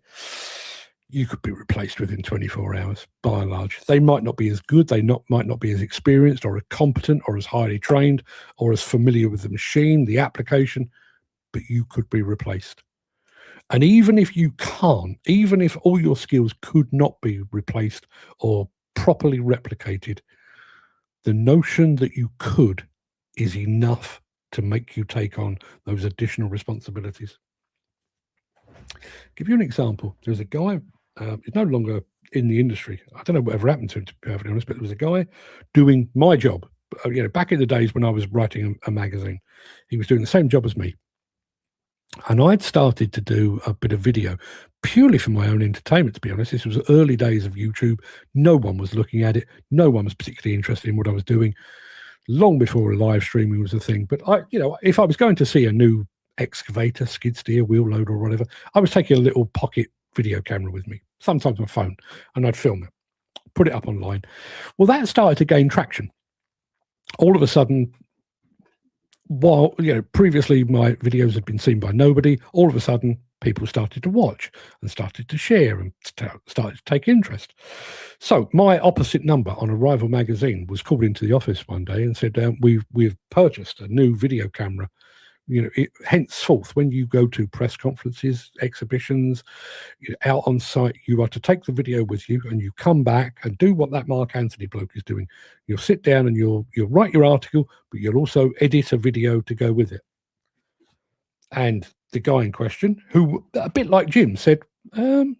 you could be replaced within 24 hours. By and large, they might not be as good, might not be as experienced or as competent or as highly trained or as familiar with the machine, the application, but you could be replaced. And even if you can't, even if all your skills could not be replaced or properly replicated, the notion that you could is enough to make you take on those additional responsibilities. Give you an example. There's a guy, he's no longer in the industry. I don't know whatever happened to him, to be perfectly honest, but there was a guy doing my job. Back in the days when I was writing a magazine, he was doing the same job as me. And I'd started to do a bit of video purely for my own entertainment, to be honest. This was early days of YouTube. No one was looking at it. No one was particularly interested in what I was doing, long before live streaming was a thing. But if I was going to see a new excavator, skid steer, wheel loader or whatever, I was taking a little pocket video camera with me, sometimes my phone, and I'd film it. put it up online. Well, that started to gain traction. All of a sudden, while previously my videos had been seen by nobody, all of a sudden people started to watch and started to share and started to take interest. So my opposite number on a rival magazine was called into the office one day and said, we've purchased a new video camera. Henceforth, when you go to press conferences, exhibitions, out on site, you are to take the video with you, and you come back and do what that Mark Anthony bloke is doing. You'll sit down and you'll write your article, but you'll also edit a video to go with it. And the guy in question, who a bit like Jim, said, "Am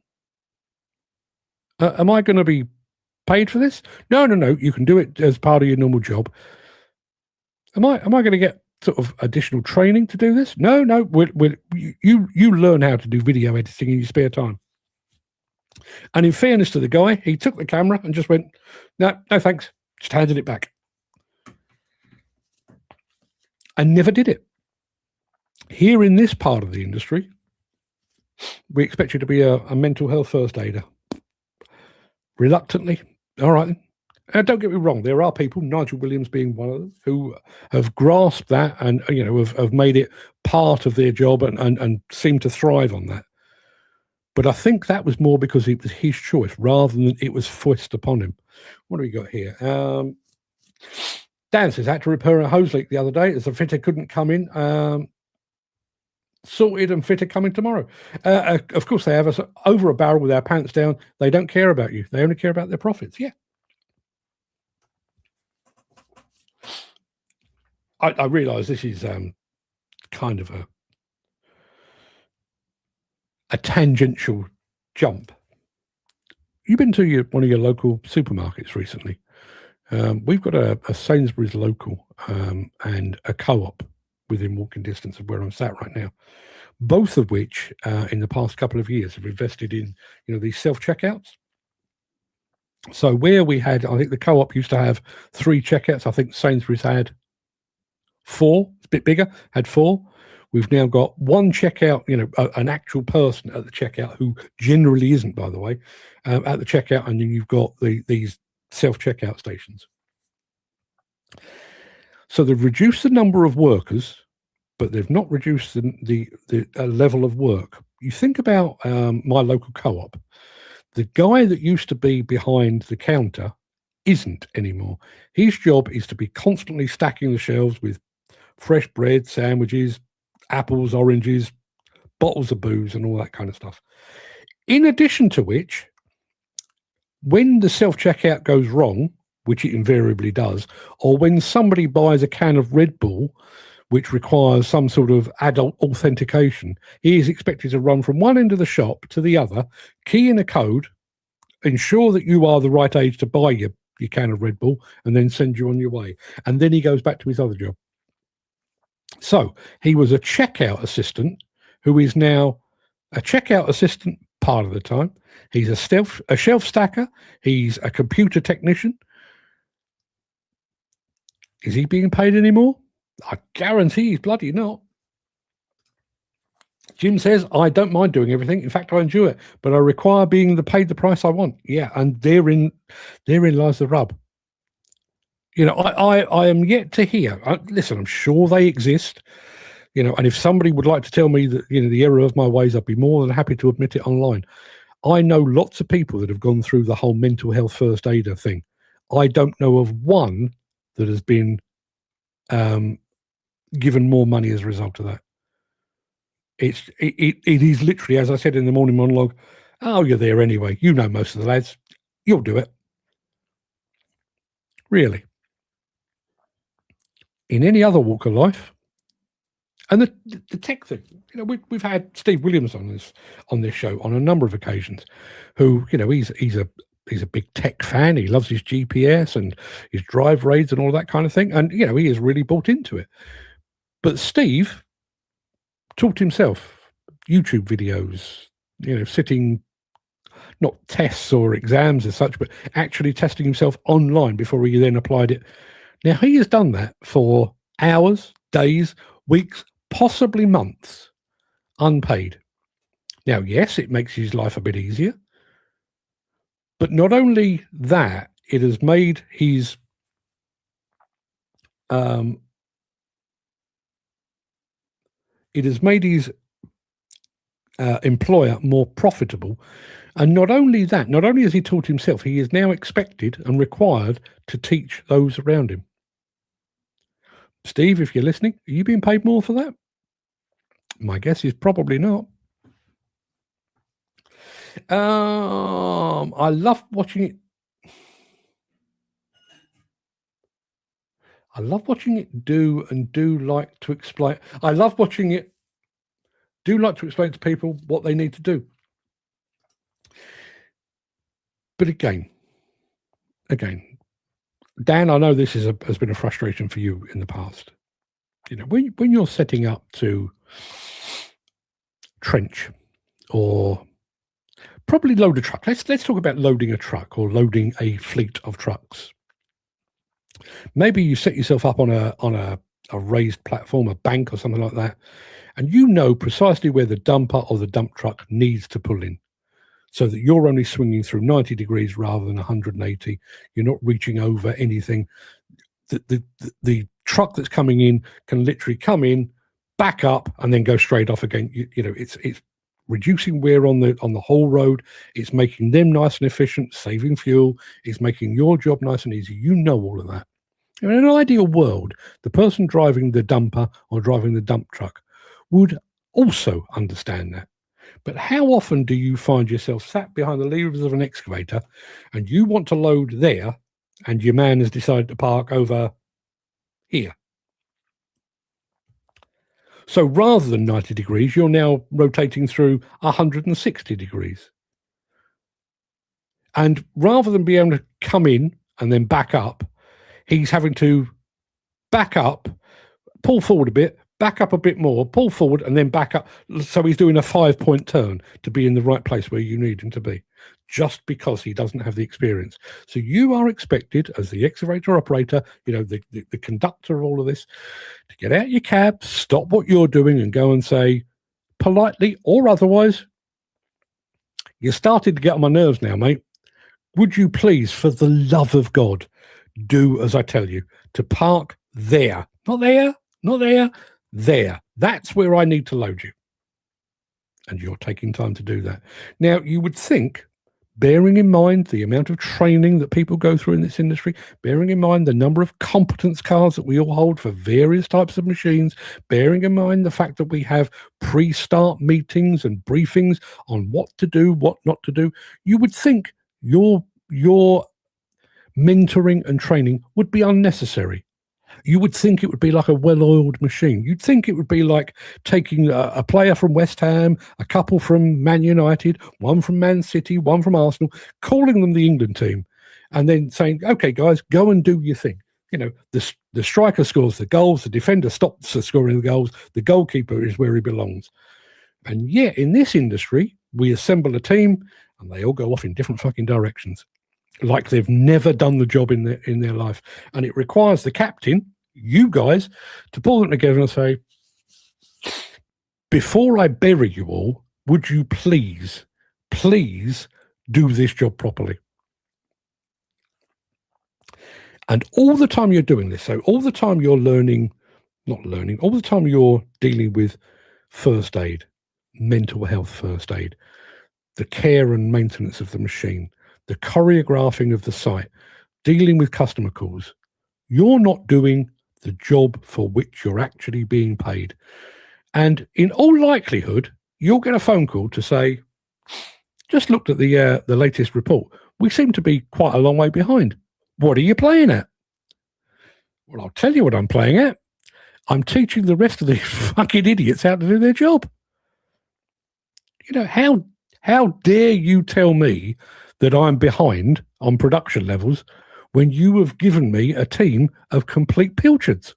I going to be paid for this?" No. You can do it as part of your normal job. Am I going to get sort of additional training to do this? No. You learn how to do video editing in your spare time. And in fairness to the guy, he took the camera and just went, no thanks, just handed it back, and never did it. Here in this part of the industry, we expect you to be a mental health first aider. Reluctantly, all right then. Don't get me wrong, there are people, Nigel Williams being one of them, who have grasped that and have made it part of their job and seem to thrive on that. But I think that was more because it was his choice rather than it was foisted upon him. What do we got here? Dan says, had to repair a hose leak the other day as the fitter couldn't come in. Sorted and fitter coming tomorrow. Of course, they have us over a barrel with our pants down. They don't care about you. They only care about their profits. Yeah. I realise this is kind of a tangential jump. You've been to one of your local supermarkets recently. We've got a Sainsbury's local and a Co-op within walking distance of where I'm sat right now, both of which in the past couple of years have invested in these self-checkouts. So where we had, I think the Co-op used to have 3 checkouts. I think Sainsbury's had 4. It's a bit bigger, had 4. We've now got 1 checkout, an actual person at the checkout, who generally isn't, by the way, at the checkout, and then you've got these self-checkout stations. So they've reduced the number of workers, but they've not reduced the level of work. You think about my local Co-op. The guy that used to be behind the counter isn't anymore. His job is to be constantly stacking the shelves with fresh bread, sandwiches, apples, oranges, bottles of booze, and all that kind of stuff. In addition to which, when the self-checkout goes wrong, which it invariably does, or when somebody buys a can of Red Bull, which requires some sort of adult authentication, he is expected to run from one end of the shop to the other, key in a code, ensure that you are the right age to buy your can of Red Bull, and then send you on your way. And then he goes back to his other job. So he was a checkout assistant who is now a checkout assistant part of the time. He's a shelf stacker. He's a computer technician. Is he being paid anymore? I guarantee he's bloody not. Jim says, I don't mind doing everything. In fact, I enjoy it, but I require being paid the price I want. Yeah, and therein lies the rub. I am yet to hear. Listen, I'm sure they exist. And if somebody would like to tell me that the error of my ways, I'd be more than happy to admit it online. I know lots of people that have gone through the whole mental health first aider thing. I don't know of one that has been given more money as a result of that. It is literally, as I said in the morning monologue, oh, you're there anyway. You know most of the lads. You'll do it. Really. In any other walk of life, and the tech thing, we've had Steve Williams on this show on a number of occasions, who he's a big tech fan. He loves his GPS and his drive raids and all that kind of thing, and he is really bought into it. But Steve taught himself YouTube videos, sitting, not tests or exams as such, but actually testing himself online before he then applied it. Now, he has done that for hours, days, weeks, possibly months, unpaid. Now, yes, it makes his life a bit easier, But not only that, it has made his employer more profitable. And not only that, not only has he taught himself, he is now expected and required to teach those around him. Steve, if you're listening, are you being paid more for that? My guess is probably not. I love watching it. I love watching it do like to explain. I love watching it do like to explain to people what they need to do. But again, Dan, I know this has been a frustration for you in the past. You know, when you're setting up to trench or probably load a truck. Let's talk about loading a truck or loading a fleet of trucks. Maybe you set yourself up on a raised platform, a bank or something like that, and you know precisely where the dumper or the dump truck needs to pull in, so that you're only swinging through 90 degrees rather than 180. You're not reaching over anything. The truck that's coming in can literally come in, back up, and then go straight off again. You know, it's reducing wear on the whole road. It's making them nice and efficient, saving fuel. It's making your job nice and easy. You know all of that. In an ideal world, the person driving the dumper or driving the dump truck would also understand that. But how often do you find yourself sat behind the levers of an excavator and you want to load there and your man has decided to park over here? So rather than 90 degrees, you're now rotating through 160 degrees. And rather than be able to come in and then back up, he's having to back up, pull forward a bit, back up a bit more, pull forward, and then back up. So he's doing a 5-point turn to be in the right place where you need him to be, just because he doesn't have the experience. So you are expected, as the excavator operator, you know, the conductor of all of this, to get out your cab, stop what you're doing, and go and say, politely or otherwise, "You're starting to get on my nerves now, mate. Would you please, for the love of God, do as I tell you, to park there. Not there, not there, there. That's where I need to load you." And you're taking time to do that. Now, you would think, bearing in mind the amount of training that people go through in this industry, bearing in mind the number of competence cards that we all hold for various types of machines, bearing in mind the fact that we have pre-start meetings and briefings on what to do, what not to do, you would think your mentoring and training would be unnecessary. You would think it would be like a well-oiled machine. You'd think it would be like taking a player from West Ham, a couple from Man United, one from Man City, one from Arsenal, calling them the England team, and then saying, "Okay, guys, go and do your thing." You know, the striker scores the goals, the defender stops scoring the goals, the goalkeeper is where he belongs. And yet, in this industry, we assemble a team, and they all go off in different fucking directions, like they've never done the job in their life. And it requires the captain, you guys, to pull them together and say, "Before I bury you all, would you please do this job properly?" And all the time you're doing this, so all the time you're all the time you're dealing with first aid, mental health first aid, the care and maintenance of the machine, the choreographing of the site, dealing with customer calls, you're not doing the job for which you're actually being paid. And in all likelihood, you'll get a phone call to say, "Just looked at the latest report. We seem to be quite a long way behind. What are you playing at?" Well, I'll tell you what I'm playing at. I'm teaching the rest of these fucking idiots how to do their job. You know, how dare you tell me that I'm behind on production levels when you have given me a team of complete pilchards?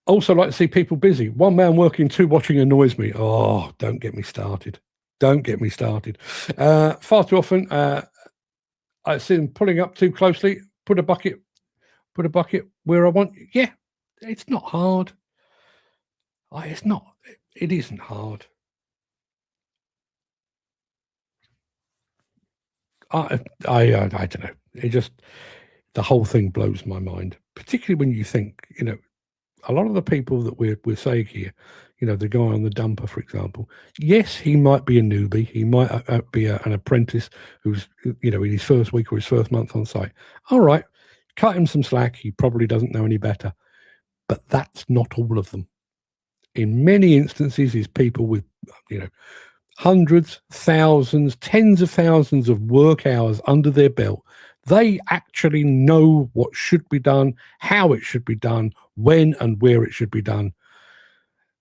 Also like to see people busy. One man working, two watching annoys me. Oh, don't get me started. Don't get me started. Far too often, I see them pulling up too closely. Put a bucket where I want. Yeah, it's not hard. It's not. It isn't hard. I don't know. It just, the whole thing blows my mind, particularly when you think, a lot of the people that we're saying here, the guy on the dumper, for example, yes, he might be a newbie. He might be an apprentice who's, in his first week or his first month on site. All right, cut him some slack. He probably doesn't know any better. But that's not all of them. In many instances, is people with, hundreds, thousands, tens of thousands of work hours under their belt. They actually know what should be done, how it should be done, when and where it should be done,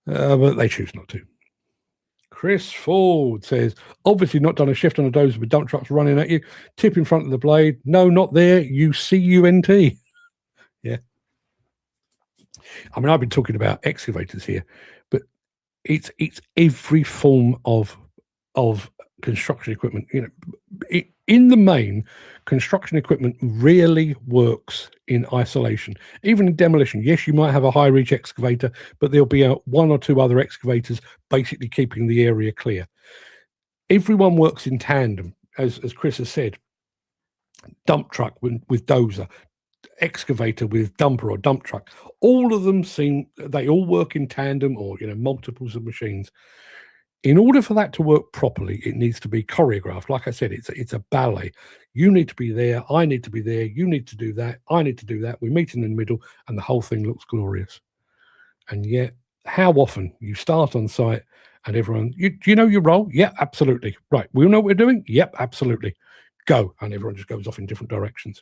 but they choose not to. Chris Ford says, obviously not done a shift on a dozer with dump trucks running at you. Tip in front of the blade. No, not there. UCUNT. Yeah. I mean, I've been talking about excavators here, but it's every form of construction equipment. In the main, construction equipment rarely works in isolation. Even in demolition, yes, you might have a high reach excavator, but there'll be one or two other excavators basically keeping the area clear. Everyone works in tandem, as Chris has said. Dump truck with dozer, excavator with dumper or dump truck. All of them they all work in tandem, or multiples of machines. In order for that to work properly, it needs to be choreographed. Like I said, it's a ballet. You need to be there. I need to be there. You need to do that. I need to do that. We meet in the middle, and the whole thing looks glorious. And yet, how often you start on site and everyone, do you know your role? Yeah, absolutely. Right. We all know what we're doing? Yep, absolutely. Go. And everyone just goes off in different directions.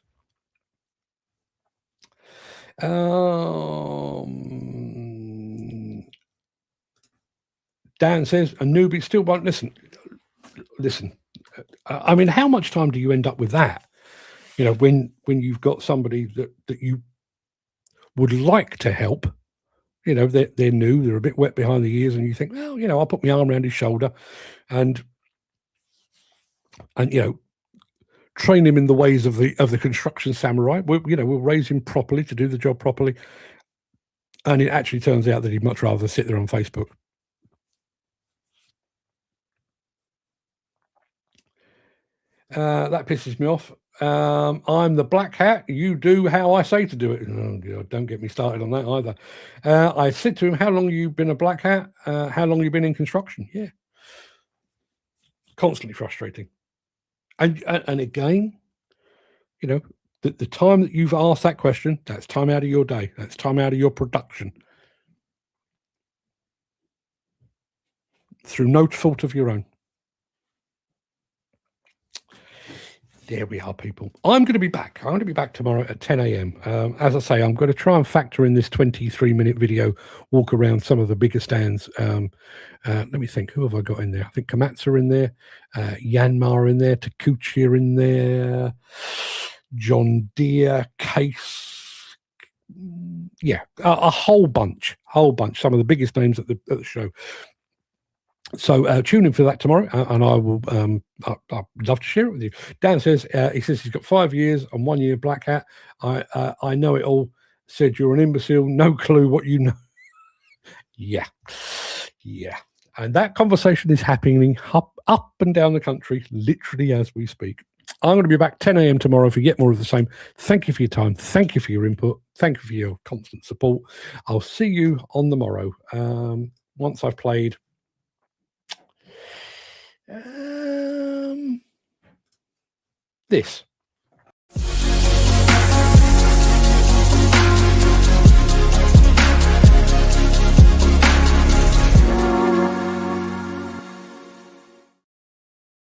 Dan says, a newbie still won't listen. Listen, I mean, how much time do you end up with that? When you've got somebody that you would like to help, they're new, they're a bit wet behind the ears, and you think, well, I'll put my arm around his shoulder and train him in the ways of the construction samurai. We'll raise him properly to do the job properly. And it actually turns out that he'd much rather sit there on Facebook. That pisses me off. I'm the black hat. You do how I say to do it. Oh, God, don't get me started on that either. I said to him, how long have you been a black hat? How long have you been in construction? Yeah. Constantly frustrating. And again, the time that you've asked that question, that's time out of your day. That's time out of your production. Through no fault of your own. There we are, people. I'm going to be back. I'm going to be back tomorrow at 10 a.m. As I say, I'm going to try and factor in this 23-minute video, walk around some of the bigger stands. Let me think. Who have I got in there? I think Komatsu in there, Yanmar in there, Takuchi in there, John Deere, Case. Yeah, a whole bunch. Some of the biggest names at the show. So tune in for that tomorrow, and I will. I'd love to share it with you. Dan says he says he's got 5 years and 1 year black hat. I know it all. Said you're an imbecile. No clue what you know. Yeah. And that conversation is happening up and down the country, literally as we speak. I'm going to be back 10 a.m. tomorrow for yet more of the same. Thank you for your time. Thank you for your input. Thank you for your constant support. I'll see you on the morrow once I've played. This.